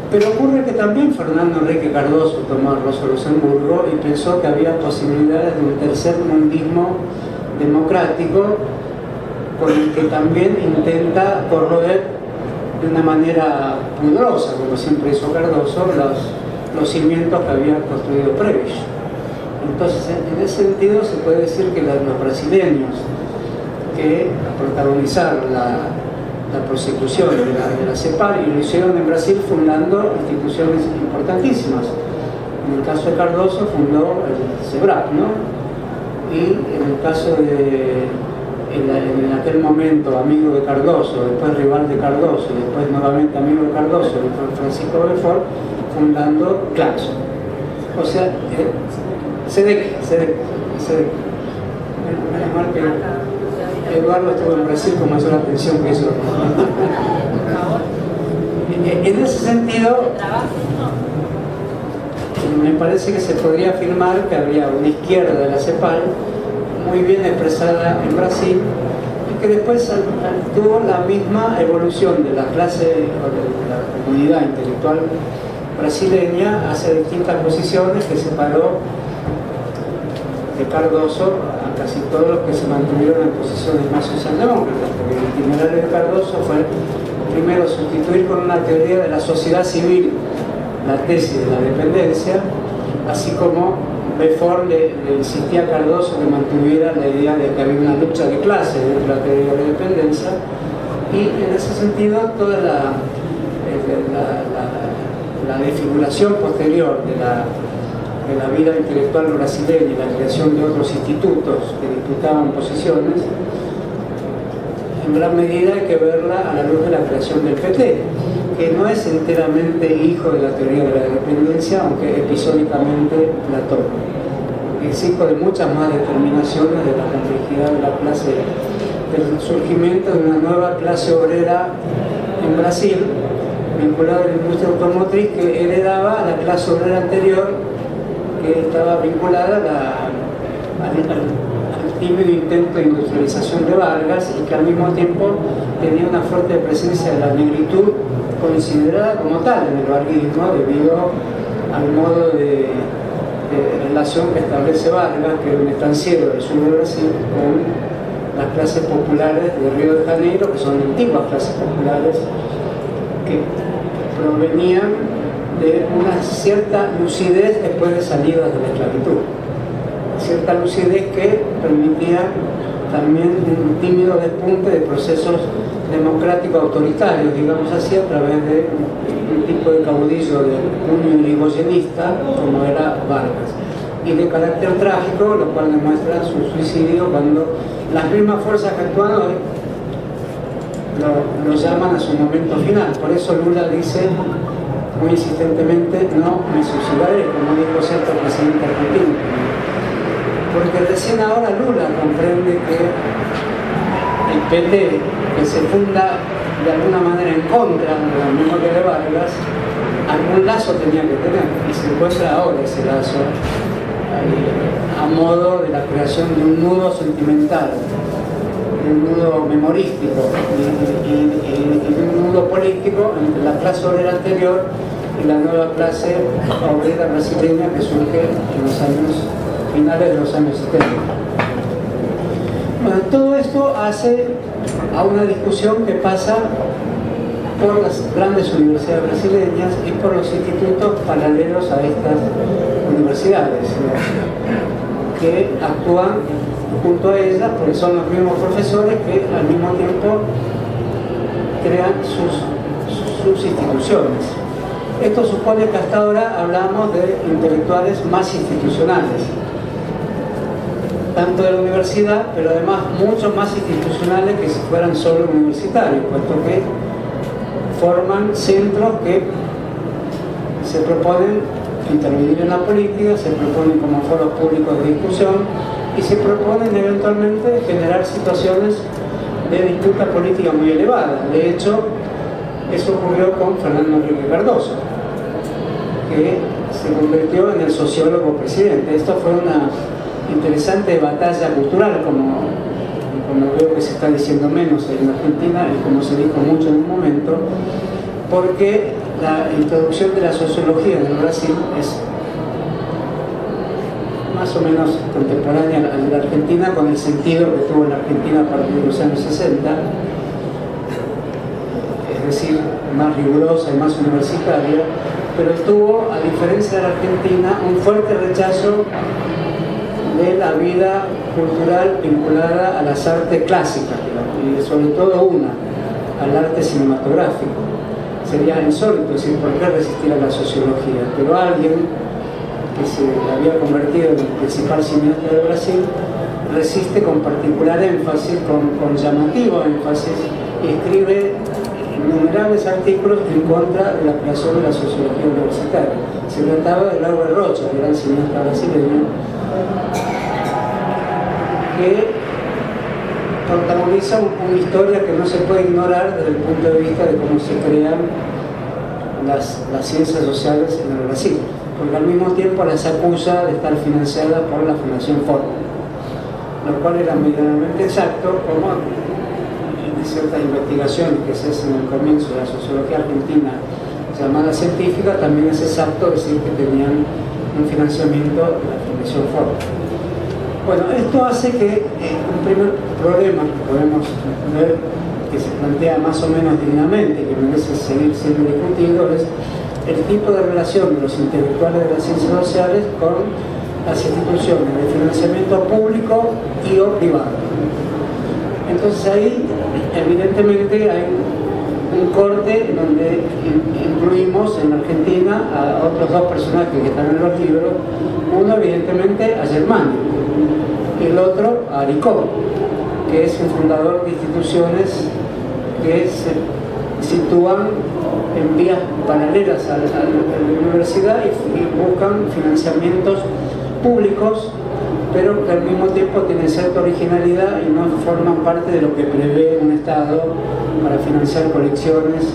Pero ocurre que también Fernando Henrique Cardoso tomó a Rosa Luxemburgo y pensó que había posibilidades de un tercer mundismo democrático, con el que también intenta corroer de una manera pudorosa, como siempre hizo Cardoso, los cimientos que había construido Previs. Entonces, en ese sentido se puede decir que los brasileños que protagonizaron la prosecución de la CEPAL, y lo hicieron en Brasil fundando instituciones importantísimas. En el caso de Cardoso fundó el CEBRAP, ¿no? Y en el caso de en aquel momento amigo de Cardoso, después rival de Cardoso, y después nuevamente amigo de Cardoso, Francisco Belfort, fundando Claxon. O sea, SEDEC. Menos mal que Eduardo estuvo en Brasil con mayor atención que yo. En ese sentido, me parece que se podría afirmar que habría una izquierda de la CEPAL muy bien expresada en Brasil y que después tuvo la misma evolución de la clase o de la comunidad intelectual brasileña hacia distintas posiciones, que separó de Cardoso a casi todos los que se mantuvieron en posiciones más socialdemócratas, porque el itinerario de Cardoso fue primero sustituir con una teoría de la sociedad civil la tesis de la dependencia, así como Beaufort le insistía a Cardoso que mantuviera la idea de que había una lucha de clases dentro de la teoría de la dependencia, y en ese sentido toda la desfiguración posterior de la vida intelectual brasileña y la creación de otros institutos que disputaban posiciones, en gran medida hay que verla a la luz de la creación del PT, que no es enteramente hijo de la teoría de la dependencia, aunque episódicamente Platón. Es hijo de muchas más determinaciones de la complejidad de la clase, del surgimiento de una nueva clase obrera en Brasil, vinculada a la industria automotriz, que heredaba a la clase obrera anterior, que estaba vinculada al tímido intento de industrialización de Vargas, y que al mismo tiempo tenía una fuerte presencia de la negritud considerada como tal en el varguismo debido al modo de relación que establece Vargas, que es un estanciero del sur de Brasil, con las clases populares de Río de Janeiro, que son antiguas clases populares que provenían de una cierta lucidez después de salidas de la esclavitud, cierta lucidez que permitía también un tímido despunte de procesos democráticos autoritarios, digamos así, a través de un tipo de caudillo de puño irigoyenista como era Vargas, y de carácter trágico, lo cual demuestra su suicidio cuando las mismas fuerzas que actúan hoy lo llaman a su momento final. Por eso Lula dice muy insistentemente: no me suicidaré, como dijo cierto presidente argentino, porque recién ahora Lula comprende que el PT, que se funda de alguna manera en contra de la memoria de Vargas, algún lazo tenía que tener, y se encuentra ahora ese lazo a modo de la creación de un nudo sentimental, de un nudo memorístico y de un nudo político entre la clase obrera anterior y la nueva clase obrera brasileña que surge en los años finales de los años 70. Bueno, todo esto hace a una discusión que pasa por las grandes universidades brasileñas y por los institutos paralelos a estas universidades, que actúan junto a ellas, porque son los mismos profesores que al mismo tiempo crean sus instituciones. Esto supone que hasta ahora hablamos de intelectuales más institucionales, tanto de la universidad, pero además mucho más institucionales que si fueran solo universitarios, puesto que forman centros que se proponen intervenir en la política, se proponen como foros públicos de discusión y se proponen eventualmente generar situaciones de disputa política muy elevada. De hecho, eso ocurrió con Fernando Henrique Cardoso, que se convirtió en el sociólogo presidente. Esto fue una interesante batalla cultural, como veo que se está diciendo menos en Argentina y como se dijo mucho en un momento, porque la introducción de la sociología en el Brasil es más o menos contemporánea a la Argentina, con el sentido que tuvo en la Argentina a partir de los años 60, es decir, más rigurosa y más universitaria, pero tuvo, a diferencia de la Argentina, un fuerte rechazo de la vida cultural vinculada a las artes clásicas, y sobre todo al arte cinematográfico. Sería insólito decir por qué resistir a la sociología, pero alguien que se había convertido en el principal cineasta de Brasil resiste con particular énfasis, con llamativo énfasis, y escribe innumerables artículos en contra de la creación de la sociología universitaria. Se trataba de Laura Rocha, gran cineasta brasileña, que protagoniza una historia que no se puede ignorar desde el punto de vista de cómo se crean las ciencias sociales en el Brasil, porque al mismo tiempo las acusa de estar financiadas por la Fundación Ford, lo cual era medianamente exacto, como en ciertas investigaciones que se hacen en el comienzo de la sociología argentina llamada científica, también es exacto decir que tenían un financiamiento de la Fundación Ford. Bueno, esto hace que un primer problema que podemos ver, que se plantea más o menos dignamente, que merece seguir siendo discutido, es el tipo de relación de los intelectuales de las ciencias sociales con las instituciones de financiamiento público y o privado. Entonces ahí evidentemente hay un corte donde incluimos en Argentina a otros dos personajes que están en los libros, uno evidentemente a Germani, el otro a Aricó, que es un fundador de instituciones que se sitúan en vías paralelas a la universidad y buscan financiamientos públicos, pero que al mismo tiempo tienen cierta originalidad y no forman parte de lo que prevé un Estado para financiar colecciones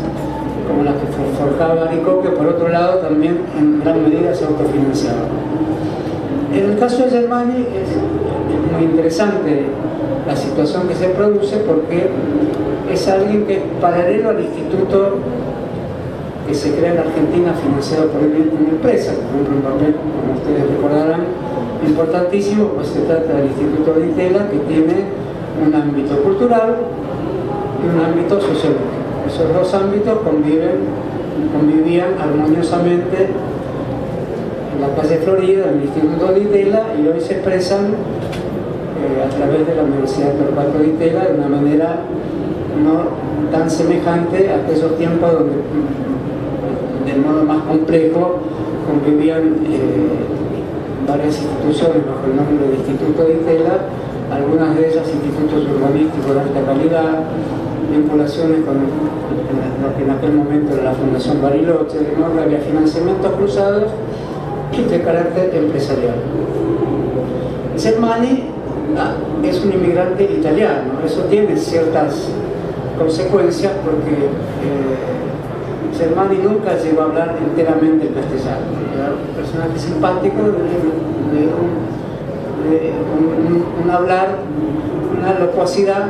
como las que forjaba Aricó, que por otro lado también en gran medida se autofinanciaba. En el caso de Germani es muy interesante la situación que se produce, porque es alguien que es paralelo al instituto que se crea en Argentina financiado por una empresa, que cumple un papel, como ustedes recordarán, importantísimo, pues se trata del Instituto de Itela, que tiene un ámbito cultural y un ámbito sociológico. Esos dos ámbitos convivían armoniosamente en la calle Florida, en el Instituto de Itela, y hoy se expresan a través de la Universidad Torcuato Di Tella de una manera no tan semejante a aquellos tiempos donde de modo más complejo convivían varias instituciones bajo el nombre de Instituto de Itela, algunas de ellas institutos urbanísticos de alta calidad, vinculaciones con lo que en aquel momento era la Fundación Bariloche, de modo que había financiamientos cruzados de carácter empresarial. Germani es un inmigrante italiano, eso tiene ciertas consecuencias porque Germani nunca llegó a hablar enteramente el castellano. Era un personaje simpático, de un hablar, una locuacidad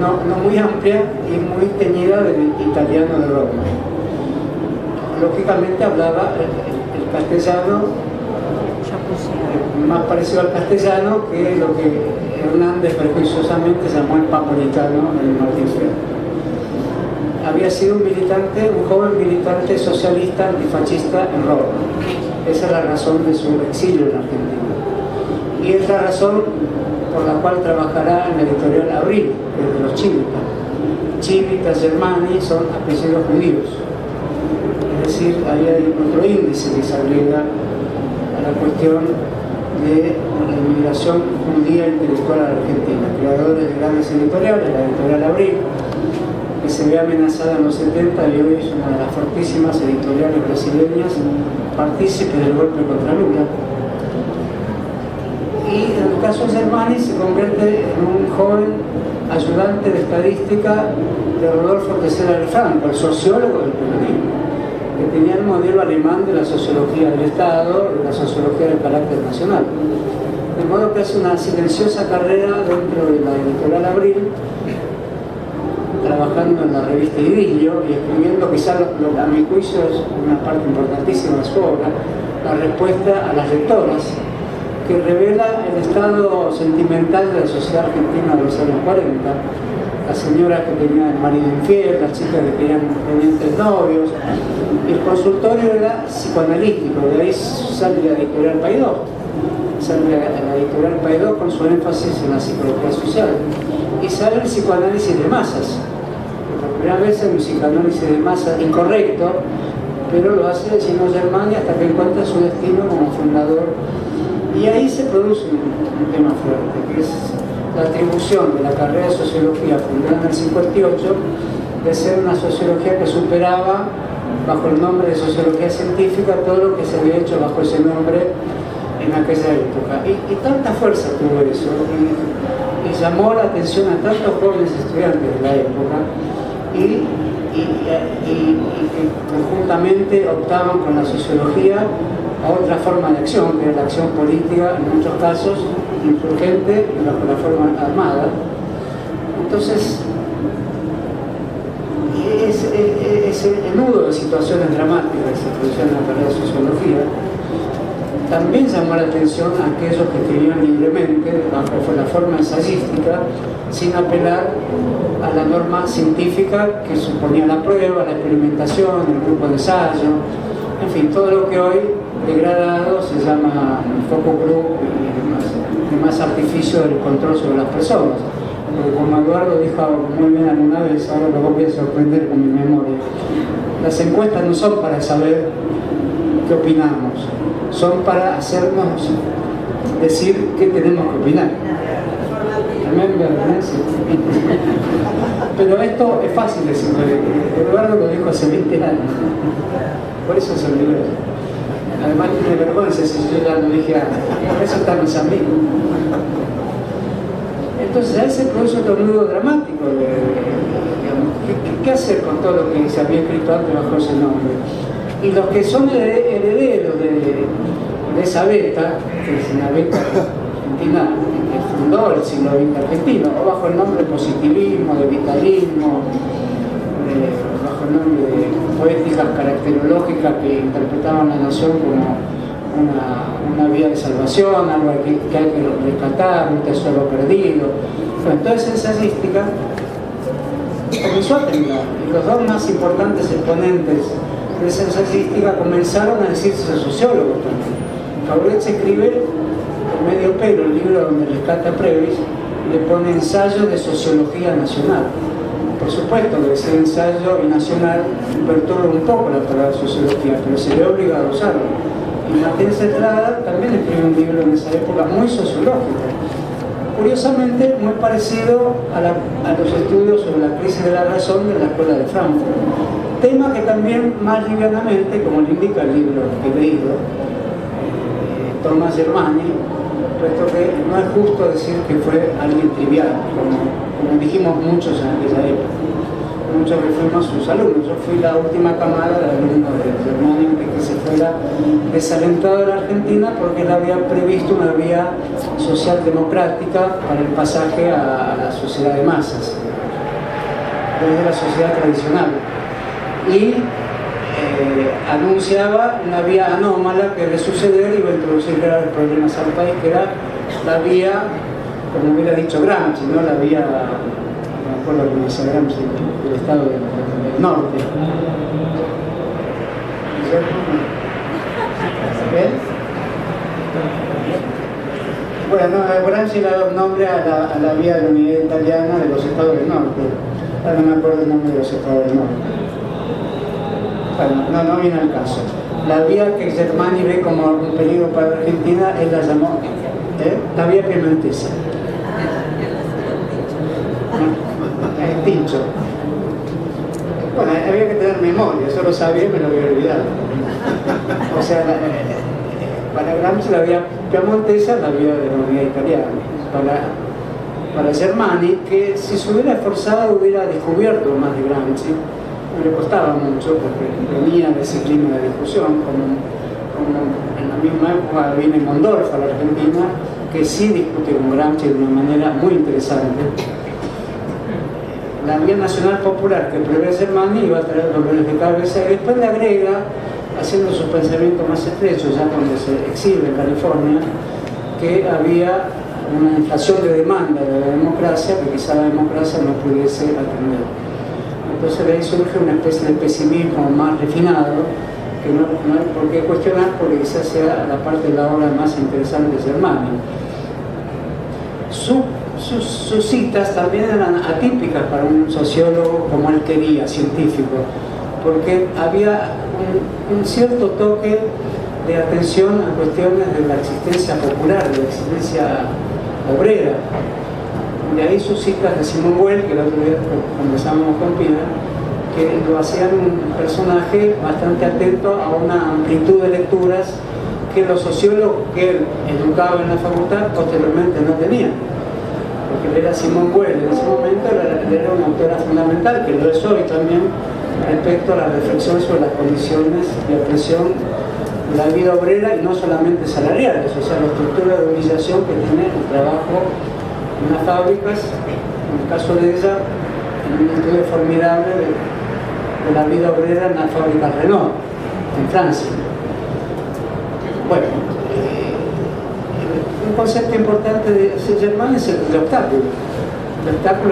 no muy amplia y muy teñida del italiano de Roma. Lógicamente hablaba el castellano más parecido al castellano que lo que Hernández prejuiciosamente llamó el papolitano en Martín Fierro. Había sido un joven militante socialista antifascista en Roma. Esa es la razón de su exilio en Argentina. Y es la razón por la cual trabajará en la editorial Abril, desde los Chivita. Chivita, Germani son apellidos judíos. Es decir, ahí hay otro índice que se agrega a la cuestión de la inmigración judía intelectual a la Argentina. Creadores de grandes editoriales, la editorial Abril, que se ve amenazada en los 70 y hoy es una de las fortísimas editoriales brasileñas partícipes del golpe contra Lula. Y en el caso de Germani se convierte en un joven ayudante de estadística de Rodolfo Tessera del Franco, el sociólogo del peronismo, que tenía el modelo alemán de la sociología del Estado, de la sociología del carácter nacional. De modo que hace una silenciosa carrera dentro de la editorial Abril, trabajando en la revista Idilio y escribiendo quizás a mi juicio es una parte importantísima de su obra, la respuesta a las lectoras, que revela el estado sentimental de la sociedad argentina de los años 40, las señoras que tenían el marido infiel, las chicas que tenían pendientes novios. El consultorio era psicoanalítico, de ahí sale la editorial Paidó. Sale la editorial Paidó con su énfasis en la psicología social. Y sale el psicoanálisis de masas. Por primera vez es un psicoanálisis de masas incorrecto, pero lo hace el chino Germani hasta que encuentra su destino como fundador. Y ahí se produce un tema fuerte, que es la atribución de la carrera de sociología fundada en el 58 de ser una sociología que superaba bajo el nombre de sociología científica todo lo que se había hecho bajo ese nombre en aquella época. Y tanta fuerza tuvo eso, y llamó la atención a tantos jóvenes estudiantes de la época, y que conjuntamente optaban con la sociología a otra forma de acción, que era la acción política, en muchos casos insurgente y bajo la forma armada. Entonces, ese nudo de situaciones dramáticas que se producían en la carrera de sociología también llamó la atención a aquellos que escribían libremente, bajo la forma ensayística, sin apelar a la norma científica que suponía la prueba, la experimentación, el grupo de ensayo, en fin, todo lo que hoy degradado se llama focus group y demás artificio del control sobre las personas. Porque como Eduardo dijo muy bien alguna vez, ahora lo voy a sorprender con mi memoria, las encuestas no son para saber qué opinamos, son para hacernos decir qué tenemos que opinar. Pero esto es fácil decirlo. Eduardo lo dijo hace 20 años, por eso se olvidó. Además tiene vergüenza si yo ya lo dije antes, por eso están mis amigos. Entonces ahí se produce otro nudo dramático ¿qué hacer con todo lo que se había escrito antes bajo ese nombre? Y los que son herederos de esa beta, que es una beta argentina que fundó el siglo XX argentino, o bajo el nombre de positivismo, de vitalismo, bajo el nombre de poéticas caracterológicas que interpretaban la nación como una vía de salvación, algo que hay que rescatar, un tesoro perdido. Bueno, toda esa ensayística comenzó a temblar, y los dos más importantes exponentes de esa ensayística comenzaron a decirse sociólogos también. Cauret se escribe en medio pelo el libro donde rescata a Previs, le pone ensayo de sociología nacional. Por supuesto que ese ensayo y nacional perturba un poco la palabra sociología, pero se le obliga a usarlo. Y Martínez Estrada también escribió un libro en esa época muy sociológico, curiosamente muy parecido a los estudios sobre la crisis de la razón de la Escuela de Frankfurt, tema que también más livianamente, como le indica el libro que he leído, Thomas Germani, puesto que no es justo decir que fue alguien trivial, como dijimos muchos en aquella época. Muchos que fuimos sus alumnos. Yo fui la última camada de alumnos de Germani que se fuera desalentado de la Argentina porque él había previsto una vía socialdemocrática para el pasaje a la sociedad de masas, desde la sociedad tradicional. Y anunciaba una vía anómala que de suceder iba a introducir graves problemas al país, que era la vía, como hubiera dicho Gramsci, ¿no? La vía, no me acuerdo cómo dice Gramsci, del estado del norte. ¿Ven? Bueno, Gramsci le da un nombre a la vía de la unidad italiana de los estados del norte. Ahora no me acuerdo el nombre de los estados del norte. Bueno, no viene al caso. La vía que Germani ve como un peligro para Argentina, él la llamó la vía piemontesa. El Tincho. Bueno, había que tener memoria, eso lo sabía y me lo había olvidado. O sea, para Gramsci la vía piemontesa, la vía de la unidad italiana. Para Germani, que si se hubiera esforzado hubiera descubierto más de Gramsci, le costaba mucho porque venía de ese clima de discusión, como en la misma época viene Mondorf a la Argentina, que sí discute con Gramsci de una manera muy interesante. La vía nacional popular que prevé Germani iba a traer dolores de cabeza y después le agrega, haciendo su pensamiento más estrecho, ya cuando se exhibe en California, que había una inflación de demanda de la democracia que quizá la democracia no pudiese atender. Entonces de ahí surge una especie de pesimismo más refinado, que no hay por qué cuestionar, porque quizás sea la parte de la obra más interesante de Germani. Sus citas también eran atípicas para un sociólogo como él quería, científico, porque había un cierto toque de atención a cuestiones de la existencia popular, de la existencia obrera. De ahí sus citas de Simón Weil, que el otro día conversábamos con Pina, que lo hacían un personaje bastante atento a una amplitud de lecturas que los sociólogos que él educaba en la facultad posteriormente no tenían. Porque él era Simone Weil, en ese momento él era una autora fundamental, que lo es hoy también, respecto a la reflexión sobre las condiciones de opresión de la vida obrera y no solamente salariales, o sea, la estructura de humillación que tiene el trabajo en las fábricas, en el caso de ella, en un estudio formidable de la vida obrera en las fábricas Renault, en Francia. Bueno, un concepto importante de Saint-Germain es el obstáculo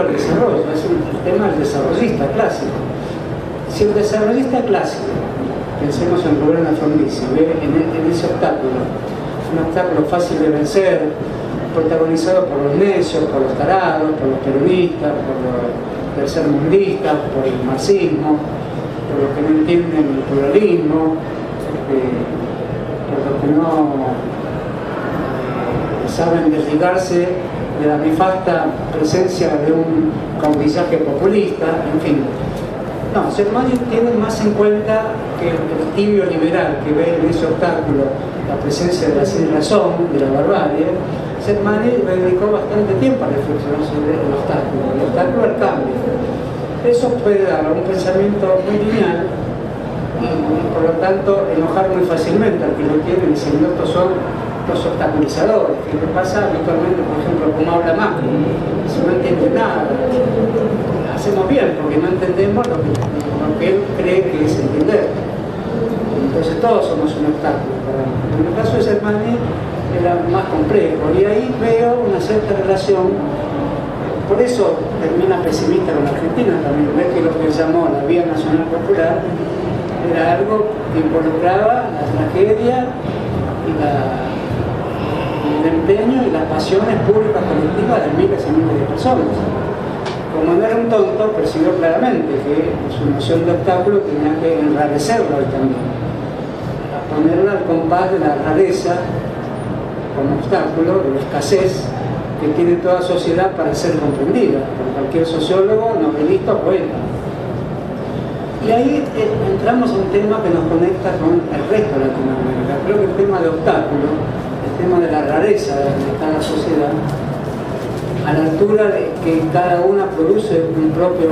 al desarrollo, es el tema del desarrollista clásico. Si el desarrollista clásico, pensemos en Rubén Frondizi, ve en ese obstáculo, un obstáculo fácil de vencer, protagonizado por los necios, por los tarados, por los peronistas, por los tercermundistas, por el marxismo, por los que no entienden el pluralismo, por los que no saben desligarse de la nefasta presencia de un caudillaje populista, en fin. No, Saint-Germain tiene más en cuenta que el tibio liberal que ve en ese obstáculo la presencia de la sinrazón, de la barbarie. Saint-Germain le dedicó bastante tiempo a reflexionar sobre el obstáculo al cambio. Eso puede dar a un pensamiento muy lineal y por lo tanto enojar muy fácilmente al que lo tiene diciendo estos son los obstaculizadores, que le pasa habitualmente, por ejemplo, como habla Macri, si no entiende nada, hacemos bien porque no entendemos lo que él cree que es entender. Entonces todos somos un obstáculo para él. En el caso de Saint-Germain era más complejo y ahí veo una cierta relación, por eso termina pesimista con Argentina también, ve que lo que llamó la vía nacional popular era algo que involucraba la tragedia y el empeño y las pasiones públicas colectivas de miles y miles de personas. Como no era un tonto, percibió claramente que su noción de obstáculo tenía que enrarecerlo también, a ponerla al compás de la rareza como obstáculo, de la escasez que tiene toda sociedad para ser comprendida por cualquier sociólogo, novelista o poeta. Y ahí entramos a un tema que nos conecta con el resto de Latinoamérica. Creo que el tema de obstáculo, el tema de la rareza de cada sociedad, a la altura de que cada una produce su propia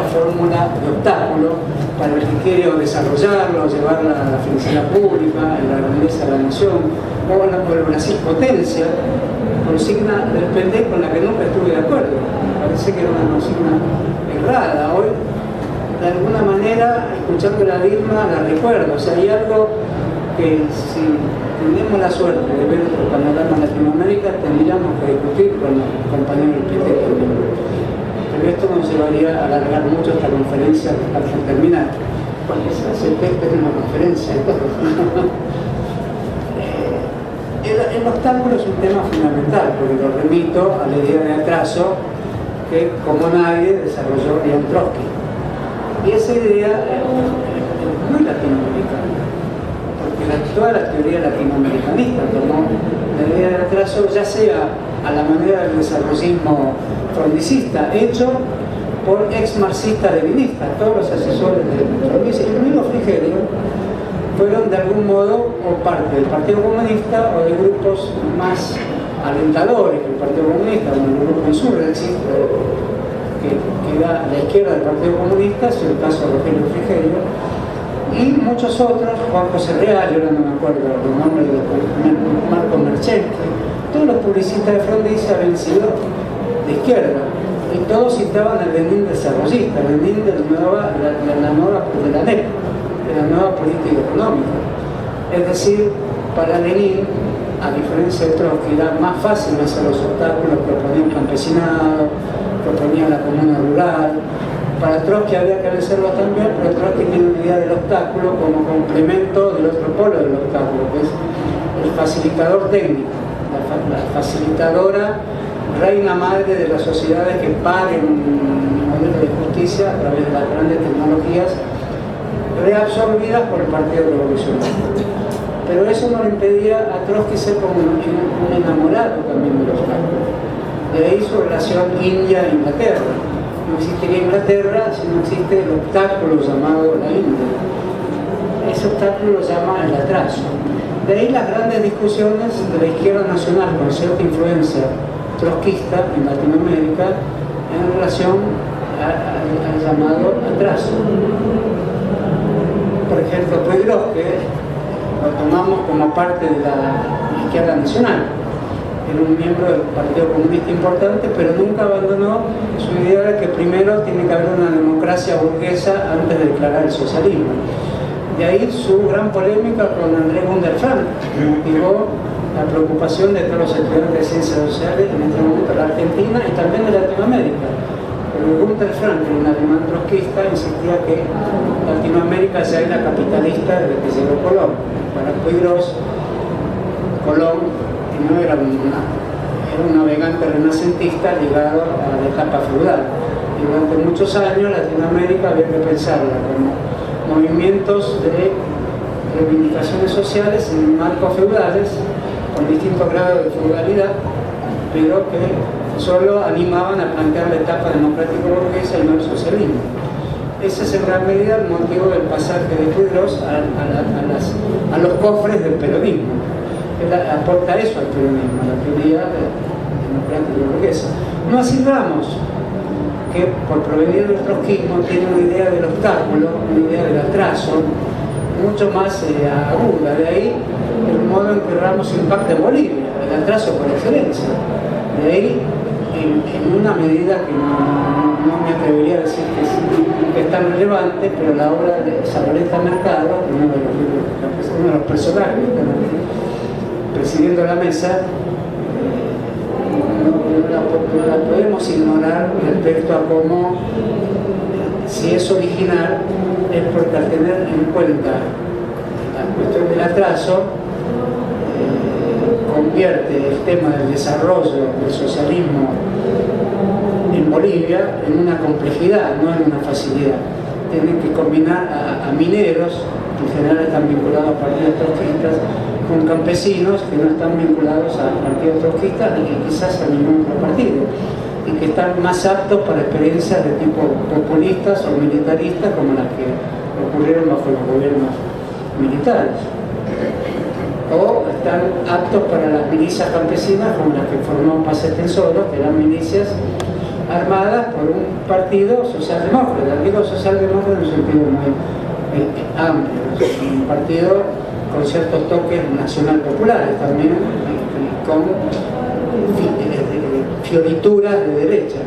fórmula de obstáculo para el que quiere o desarrollarlo, o llevarla a la felicidad pública, a la grandeza de la nación, o el Brasil potencia, consigna del PD con la que nunca estuve de acuerdo. Me parece que era una consigna errada. Hoy, de alguna manera, escuchando la Dilma, la recuerdo. O sea, hay algo que si tenemos la suerte de ver otro panorama en Latinoamérica, tendríamos que discutir con los compañeros del PT también. Pero esto nos llevaría a alargar mucho esta conferencia hasta terminar. Porque se hace en una conferencia y todo. El obstáculo es un tema fundamental, porque lo remito a la idea de atraso que, como nadie, desarrolló León Trotsky. Y esa idea es muy latinoamericana, porque toda la teoría latinoamericanista tomó la idea del atraso, ya sea a la manera del desarrollismo frondicista, hecho por ex-marxistas-leninistas. Todos los asesores de Frondizi, incluido Frigerio, fueron de algún modo o parte del Partido Comunista o de grupos más alentadores que el Partido Comunista, como el grupo Insurrexi, que da a la izquierda del Partido Comunista, es el caso de Rogelio Frigerio, y muchos otros, Juan José Real, yo no me acuerdo el nombre de Marco Merchente, todos los publicistas de Frondizi habían sido de izquierda, y todos citaban al Lenin desarrollista, el Lenin de la nueva política económica. Es decir, para Lenin, a diferencia de Trotsky, era más fácil hacer los obstáculos que proponía un campesinado, proponía la comuna rural. Para Trotsky había que vencerlo también, pero Trotsky tiene una idea del obstáculo como complemento del otro polo del obstáculo, que es el facilitador técnico, la facilitadora reina madre de las sociedades que paguen un modelo de justicia a través de las grandes tecnologías reabsorbidas por el Partido Revolucionario. Pero eso no le impedía a Trotsky ser como un enamorado también de los obstáculos. De ahí su relación India-Inglaterra. no existiría Inglaterra si no existe el obstáculo llamado la India. Ese obstáculo lo llama el atraso. De ahí las grandes discusiones de la izquierda nacional con cierta influencia trotskista en Latinoamérica en relación al llamado atraso. Por ejemplo, Puigros, que lo tomamos como parte de la izquierda nacional, era un miembro del Partido Comunista importante, pero nunca abandonó su idea de que primero tiene que haber una democracia burguesa antes de declarar el socialismo. De ahí su gran polémica con Andrés Gunderfrank, que motivó la preocupación de todos los estudiantes de ciencias sociales en este momento de la Argentina y también de Latinoamérica. Pero Gunderfrank, un alemán trotskista, insistía que Latinoamérica ya era capitalista desde que llegó Colón. Para Puigros, Colón no era un navegante renacentista ligado a la etapa feudal. Y durante muchos años Latinoamérica había que pensarla como movimientos de reivindicaciones sociales en marcos feudales, con distintos grados de feudalidad, pero que solo animaban a plantear la etapa democrático-burguesa y no el socialismo. Ese es en gran medida el motivo del pasaje de Puigros a los cofres del peronismo. Él aporta eso al peronismo, a la teoría democrático-burguesa. No así Ramos, que por provenir del trotskismo tiene una idea del obstáculo, una idea del atraso, mucho más aguda. De ahí el modo en que Ramos impacta en Bolivia, el atraso por excelencia. De ahí, en una medida que no me atrevería a decir que es tan relevante, pero la obra de Zabaleta Mercado, uno de los personajes que están aquí, presidiendo la mesa, no la podemos ignorar respecto a cómo, si es original, es porque al tener en cuenta la cuestión del atraso, convierte el tema del desarrollo del socialismo en Bolivia en una complejidad, no en una facilidad. Tienen que combinar a mineros, que en general están vinculados a partidos trotskistas, con campesinos que no están vinculados a partidos trotskistas y quizás a ningún otro partido, y que están más aptos para experiencias de tipo populistas o militaristas como las que ocurrieron bajo los gobiernos militares, o están aptos para las milicias campesinas como las que formó Paz Estenssoro, que eran milicias armadas por un partido socialdemócrata. Digo socialdemócrata en un sentido muy amplio, un partido con ciertos toques nacional populares también, con fiorituras de derecha.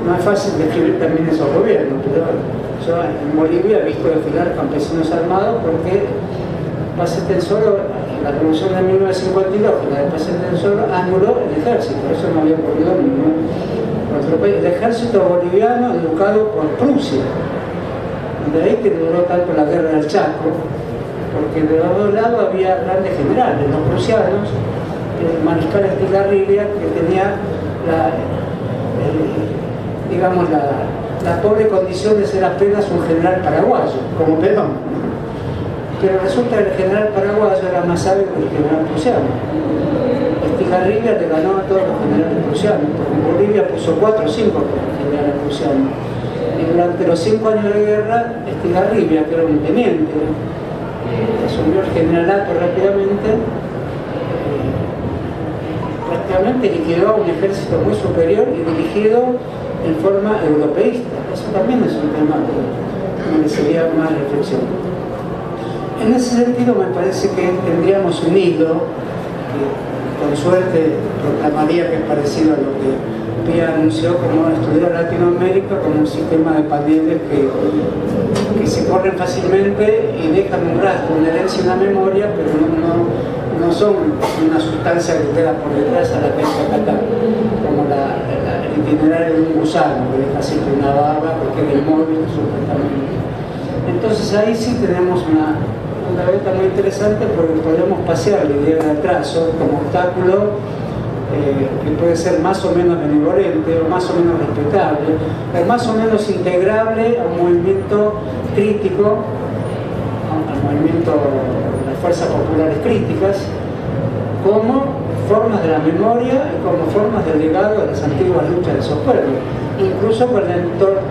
No es fácil describir también esos gobiernos, pero yo en Bolivia he visto desfilar campesinos armados porque Paz Estenssoro, la revolución de 1952, la de Paz Estenssoro, anuló el ejército. Eso no había ocurrido en ningún otro país. El ejército boliviano educado por Prusia. De ahí que duró tanto la guerra del Chaco, porque de los dos lados había grandes generales, los prusianos, el mariscal Estigarribia, que tenía la pobre condición de ser apenas un general paraguayo, como Perón. Pero resulta que el general paraguayo era más sabio que el general prusiano. Estigarribia le ganó a todos los generales prusianos, porque en Bolivia puso 4 o 5 generales prusianos. Y durante los 5 años de guerra, Estigarribia, que era un teniente, asumió el generalato rápidamente, prácticamente liquidó un ejército muy superior y dirigido en forma europeísta. Eso también es un tema que merecería más reflexión. En ese sentido me parece que tendríamos un hilo que con suerte proclamaría que es parecido a lo que Pía anunció, como estudiar Latinoamérica como un sistema de paneles que se corren fácilmente y dejan un rastro, una herencia, una memoria, pero no son una sustancia que queda por detrás a la que hay que acatar, como el itinerario de un gusano que deja siempre una barba que queda inmóvil supuestamente. Entonces ahí sí tenemos una beta muy interesante, porque podemos pasear la idea del atraso como obstáculo que puede ser más o menos benevolente o más o menos respetable o más o menos integrable a un movimiento crítico, al movimiento de las fuerzas populares críticas, como formas de la memoria y como formas del legado de las antiguas luchas de esos pueblos, incluso con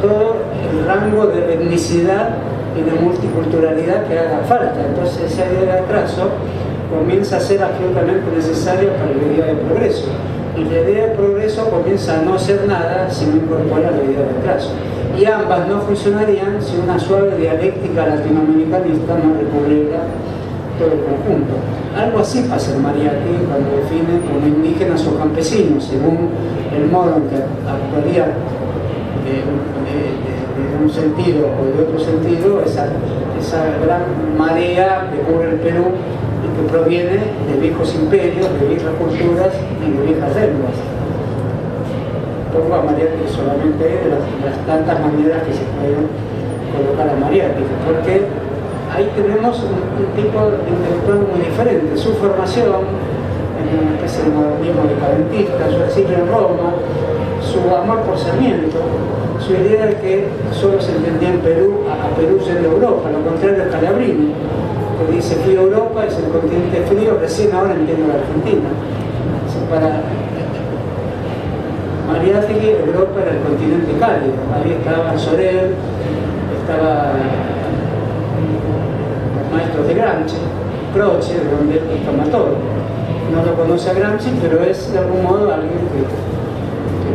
todo el rango de etnicidad y de multiculturalidad que haga falta. Entonces esa idea de atraso comienza a ser absolutamente necesaria para la idea de progreso, y la idea de progreso comienza a no ser nada si no incorpora la idea de atraso, y ambas no funcionarían si una suave dialéctica latinoamericanista no recubriera todo el conjunto. Algo así pasa en Mariátegui cuando define como indígenas o campesinos, según el modo en que actuaría de un sentido o de otro sentido esa gran marea que cubre el Perú y que proviene de viejos imperios, de viejas culturas y de viejas lenguas. Pongo a Mariátegui solamente de las tantas maneras que se pueden colocar a Mariátegui, porque ahí tenemos un tipo de intelectual muy diferente. Su formación en una especie de modernismo decadentista, su exilio en Roma, su amor por Sarmiento, su idea de que solo se entendía en Perú, a Perú yendo a Europa, lo contrario de Calabrini, que dice fui a Europa, es el continente frío, recién ahora entiendo la Argentina. Para Mariátegui, Europa era el continente cálido, ahí estaba Sorel, estaba maestros de Gramsci, Croce, de donde él toma todo. No lo conoce a Gramsci, pero es de algún modo alguien que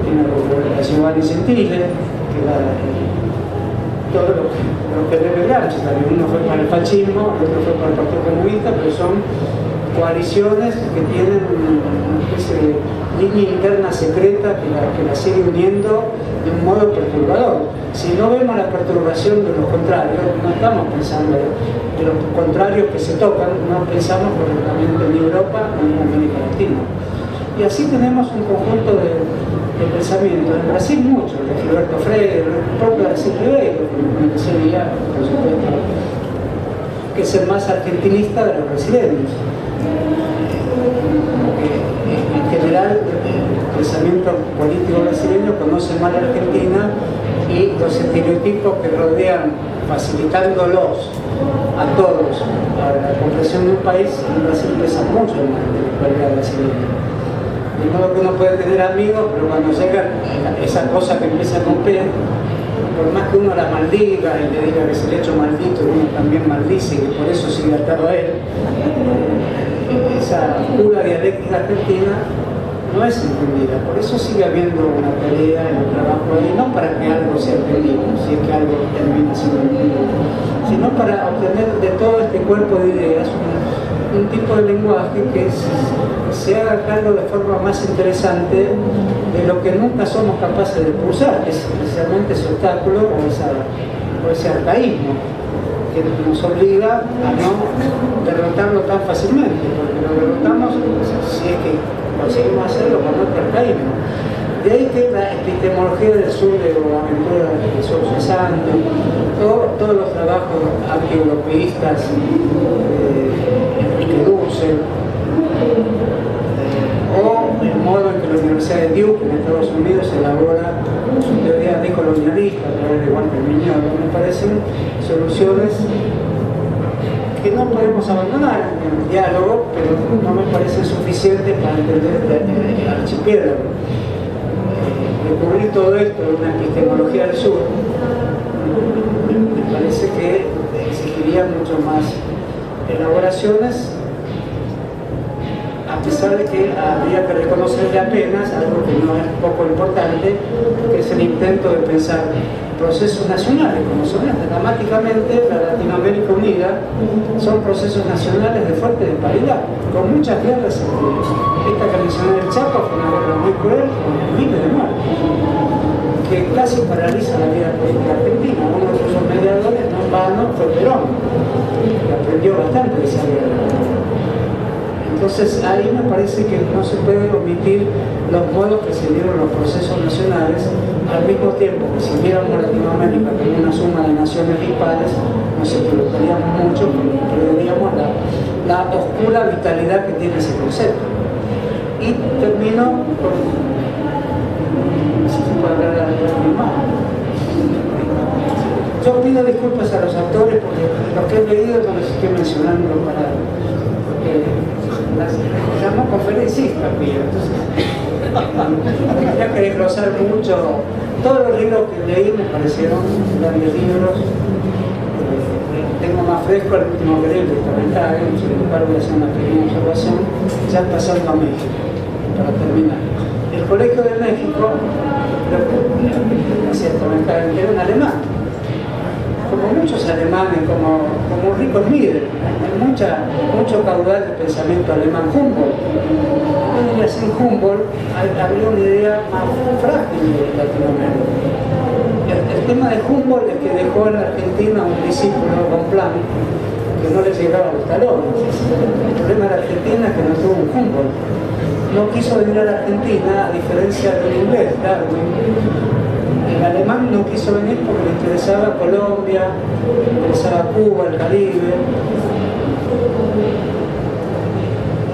tiene la Giovanni Gentile, que todo lo que debe Gramsci también. Uno fue para el fascismo, el otro fue para el Partido Comunista, pero son coaliciones que tienen una especie de línea interna secreta que la sigue uniendo de un modo perturbador. Si no vemos la perturbación de los contrarios, no estamos pensando de los contrarios que se tocan, no pensamos correctamente en Europa o en América Latina. Y así tenemos un conjunto de pensamientos. En Brasil mucho, de Gilberto Freire, el propio Arce Ribeiro, que se veía, por supuesto, que es el más argentinista de los brasileños. En general, el pensamiento político brasileño conoce mal a Argentina y los estereotipos que rodean, facilitándolos a todos a la comprensión de un país, en Brasil pesa mucho en la intelectualidad brasileña. De modo que uno puede tener amigos, pero cuando llega esa cosa que empieza con P, por más que uno la maldiga y le diga que es el hecho maldito, uno también maldice y que por eso sigue atado a él, esa pura dialéctica argentina no es entendida. Por eso sigue habiendo una pelea en el trabajo ahí, no para que algo sea entendido, si es que algo termina siendo entendido, sino para obtener de todo este cuerpo de ideas un tipo de lenguaje que se haga cargo de forma más interesante de lo que nunca somos capaces de pulsar, que es precisamente ese obstáculo o ese arcaísmo que nos obliga a no derrotarlo tan fácilmente, porque lo derrotamos si es que conseguimos hacerlo con otro arcaísmo. De ahí que la epistemología del sur de Bonaventura de Jesús Santo, todos los trabajos anti-europeístas Enrique Dussel, o el modo en que la Universidad de Duke en Estados Unidos elabora su teoría decolonialista a través de Walter Mignolo, me parecen soluciones que no podemos abandonar en el diálogo, pero no me parecen suficientes para entender el archipiélago. Descubrir todo esto de una epistemología del sur me parece que exigiría mucho más elaboraciones, a pesar de que habría que reconocerle apenas algo que no es poco importante, que es el intento de pensar procesos nacionales, como son dramáticamente la Latinoamérica Unida, son procesos nacionales de fuerte disparidad, con muchas guerras entre ellos. Esta que mencioné del Chaco fue una guerra muy cruel, con miles de muertos, que casi paraliza la vida política argentina. Uno de sus mediadores, no en vano, fue Perón, que aprendió bastante de esa guerra. Entonces ahí me parece que no se puede omitir los modos que se dieron los procesos nacionales, al mismo tiempo que si viéramos Latinoamérica como una suma de naciones dispares, nos equivocaríamos mucho, perderíamos la oscura vitalidad que tiene ese concepto. Y termino con, si se puede hablar de más. Yo pido disculpas a los autores porque los que he leído no les estoy mencionando porque las llamó conferencias. historicista, Pío. Entonces, tenía que desglosar mucho. Todos los libros que leí me parecieron grandes libros. Tengo más fresco el último que leí, que está en sin embargo voy a hacer una pequeña observación, ya pasando a México, para terminar. El Colegio de México, creo que era un alemán, como muchos alemanes, como Rico Schmieder, hay mucho caudal de pensamiento alemán. Humboldt, sin Humboldt habría una idea más frágil de Latinoamérica. El tema de Humboldt es que dejó en la Argentina un discípulo, Bonpland, que no le llegaba a los talones. El problema de la Argentina es que no tuvo un Humboldt. No quiso venir a la Argentina, a diferencia del inglés, Darwin. El alemán no quiso venir porque le interesaba Colombia, le interesaba Cuba, el Caribe.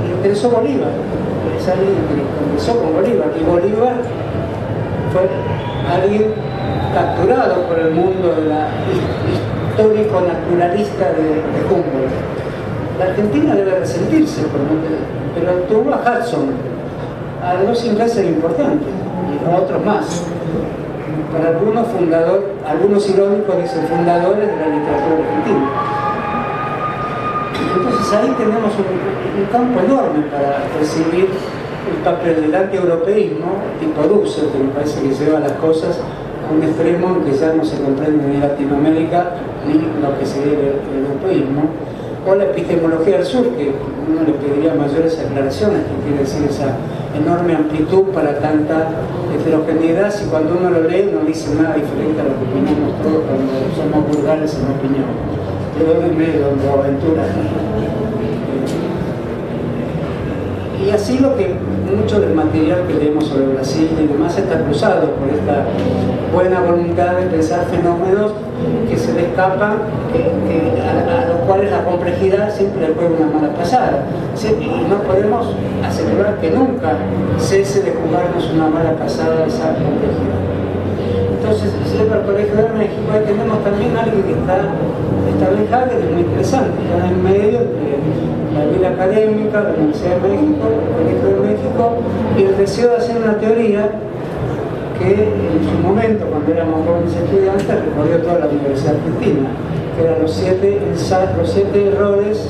Le interesó Bolívar. Es alguien que comenzó con Bolívar. Y Bolívar fue alguien capturado por el mundo de la histórico-naturalista de Humboldt. La Argentina debe resentirse, pero tuvo a Hudson, a dos ingleses importantes, y a otros más. Para algunos irónicos dicen fundadores de la literatura argentina. Entonces ahí tenemos un campo enorme para recibir el papel del antieuropeísmo tipo Dussel, que me parece que lleva las cosas a un extremo en que ya no se comprende ni Latinoamérica ni lo que sería el europeísmo, o la epistemología del sur, que uno le pediría mayores aclaraciones, que quiere decir esa enorme amplitud para tanta heterogeneidad, y cuando uno lo lee no dice nada diferente a lo que opinamos todos cuando somos vulgares en opinión. Pero de medio, de aventura. Y así mucho del material que leemos sobre Brasil y demás está cruzado por esta buena voluntad de pensar fenómenos que se le escapan, a los cuales la complejidad siempre le juega una mala pasada. Y no podemos asegurar que nunca cese de jugarnos una mala pasada esa complejidad. Entonces, yendo al Colegio de México, ahí tenemos también alguien que está Benjamin, que es muy interesante, está en medio de la vida académica, la Universidad de México, el Colegio de México, y el deseo de hacer una teoría que en su momento, cuando éramos jóvenes estudiantes, recorrió toda la Universidad Argentina, que eran los siete errores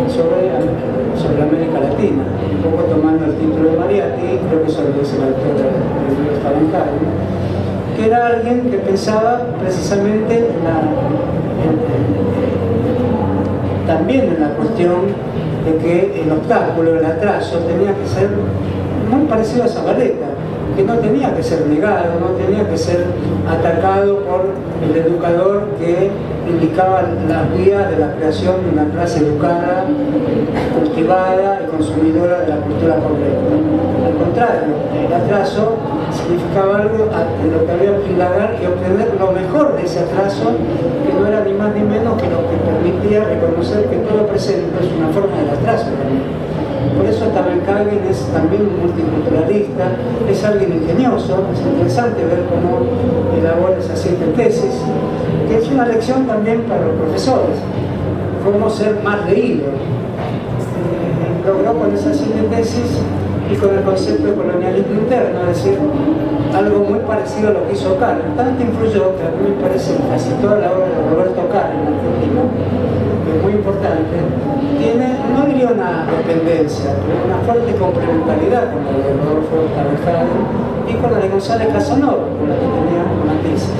sobre América Latina, un poco tomando el título de Mariatti, creo que eso lo dice el autor del libro Benjamin, que era alguien que pensaba precisamente también en la cuestión de que el obstáculo, el atraso, tenía que ser muy parecido a Zabaleta, que no tenía que ser negado, no tenía que ser atacado por el educador que indicaba las vías de la creación de una clase educada, cultivada y consumidora de la cultura correcta. Al contrario, el atraso significaba algo de lo que había que indagar y obtener lo mejor de ese atraso, que no era ni más ni menos que lo que permitía reconocer que todo presente es una forma de atraso también. Por eso Tabenhagen es también un multiculturalista, es alguien ingenioso, es interesante ver cómo elabora esas 7 tesis, que es una lección también para los profesores, cómo ser más leído. Logró con esas 7 tesis y con el concepto de colonialismo interno, es decir, algo muy parecido a lo que hizo Carr. Tanto influyó que a mí me parece casi toda la obra de Roberto Carr en Argentina, que es muy importante, tiene, no diría una dependencia, pero una fuerte complementariedad con la de Rodolfo Tabenhagen y con la de González Casanova, con la que tenía matices.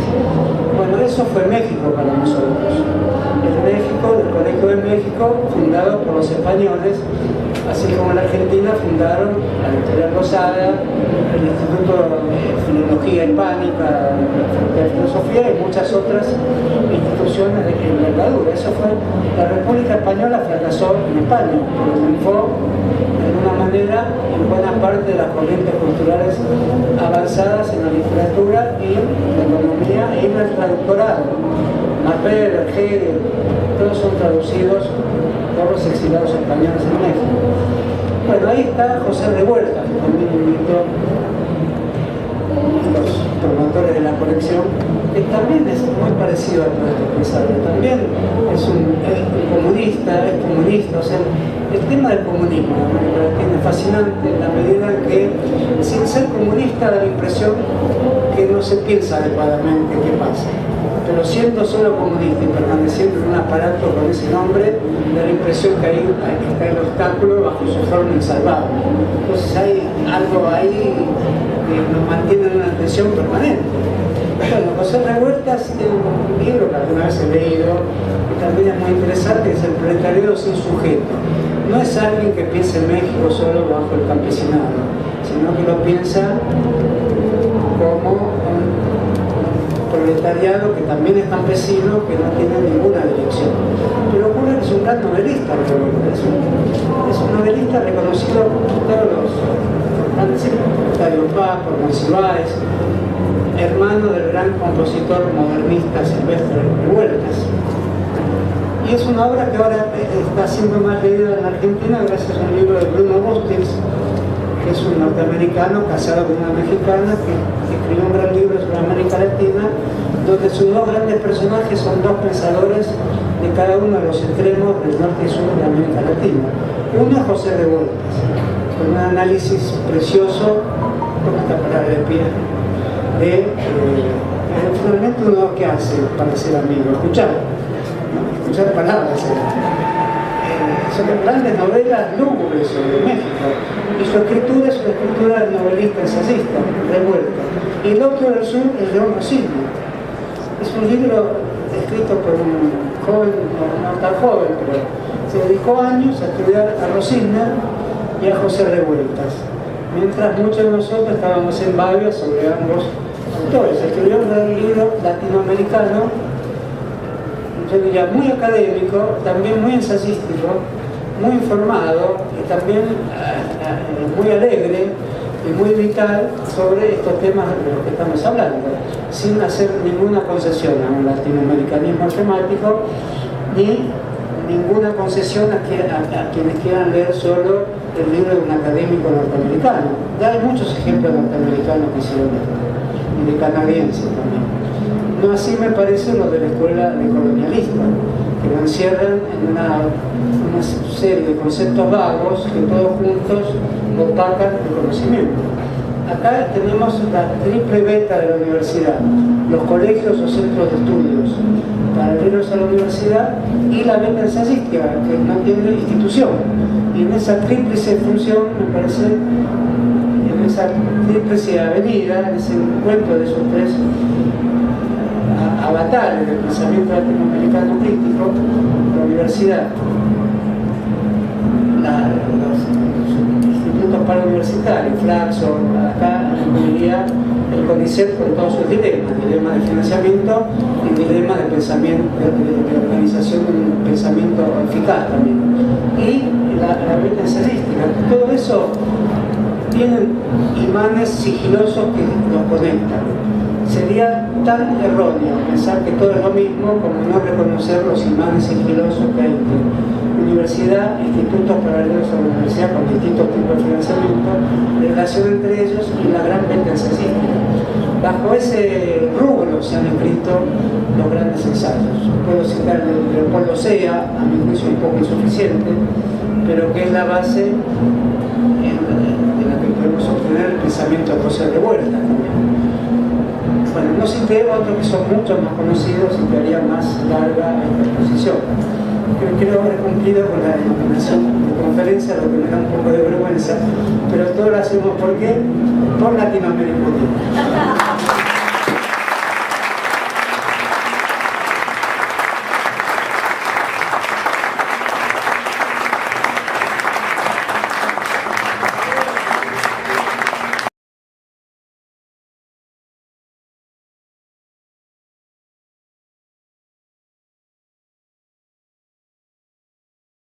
Bueno, eso fue México para nosotros. El México, el Colegio de México, fundado por los españoles, así como en la Argentina fundaron la Editorial Rosada, el Instituto de Filología Hispánica, de Filosofía y muchas otras instituciones de envergadura. Eso fue, la República Española fracasó en España, pero triunfó de una manera en buena parte de las corrientes culturales avanzadas en la literatura y la economía y en el traductorado. Marpel, Hegel, todos son traducidos por los exiliados españoles en México. Bueno, ahí está José Revuelta, que también invitó los promotores de la colección, que también es muy parecido a todo este pensador. También es un comunista, o sea, el tema del comunismo en América Latina es fascinante en la medida en que, sin ser comunista, da la impresión que no se piensa adecuadamente qué pasa. Pero siendo solo comunista y permaneciendo en un aparato con ese nombre, da la impresión que ahí está el obstáculo bajo su forma insalvable. Entonces hay algo ahí que nos mantiene en una tensión permanente. Bueno, José Revueltas tiene un libro que alguna vez he leído, que también es muy interesante, que es El proletariado sin sujeto. No es alguien que piense en México solo bajo el campesinado, sino que lo piensa como un proletariado que también es campesino, que no tiene ninguna dirección. Pero ocurre que es un gran novelista, es un novelista reconocido por todos los grandes por Octavio Paz, por Monsiváis, hermano del gran compositor modernista Silvestre Revueltas. Y es una obra que ahora está siendo más leída en Argentina gracias a un libro de Bruno Bostils, que es un norteamericano casado con una mexicana que escribió un gran libro sobre América Latina, donde sus dos grandes personajes son dos pensadores de cada uno de los extremos del norte y sur de América Latina. Uno es José Revueltas, con un análisis precioso, con esta palabra de pie, finalmente uno que hace para ser amigo, escuchar palabras. Son grandes novelas lúgubres sobre México, y su escritura es una escritura de novelista ensayista, Revuelta. Y El otro del sur es León Rosini. Es un libro escrito por un joven, no tan joven, pero se dedicó años a estudiar a Rosina y a José Revueltas, mientras muchos de nosotros estábamos en Babia sobre ambos autores. Escribió un gran libro latinoamericano, yo diría muy académico, también muy ensayístico, muy informado y también muy alegre y muy vital sobre estos temas de los que estamos hablando, sin hacer ninguna concesión a un latinoamericanismo temático ni ninguna concesión a quienes quieran leer solo el libro de un académico norteamericano. Ya hay muchos ejemplos norteamericanos que hicieron esto, y de canadienses también. No así me parece lo de la escuela de colonialista, que lo encierran en una serie de conceptos vagos que todos juntos opacan el conocimiento. Acá tenemos la triple beta de la universidad, los colegios o centros de estudios paralelos a la universidad, y la beta ensayística, que no tiene institución. Y en esa tríplice función, me parece, en esa tríplice avenida, en ese encuentro de esos tres avatares del pensamiento latinoamericano crítico, la universidad, los institutos parauniversitarios, Flaxo, acá incluiría el CONICET con todos sus dilemas, dilema de financiamiento y dilema de pensamiento, de organización de un pensamiento eficaz también. Y la beta ensayística, todo eso tienen imanes sigilosos que nos conectan. Sería tan erróneo pensar que todo es lo mismo como no reconocer los imanes sigilosos que hay entre universidad, institutos paralelos a la universidad con distintos tipos de financiamiento, la relación entre ellos y la gran beta ensayística. Bajo ese rubro se han escrito los grandes ensayos. Puedo citar el de Leopoldo Sea, a mi juicio un poco insuficiente, pero que es la base de la que podemos obtener el pensamiento de José Revueltas también. Bueno, no cité otros que son mucho más conocidos y que haría más larga esta exposición. Creo haber cumplido con la denominación de conferencia, lo que me da un poco de vergüenza, pero todo lo hacemos ¿por qué? Por Latinoamérica.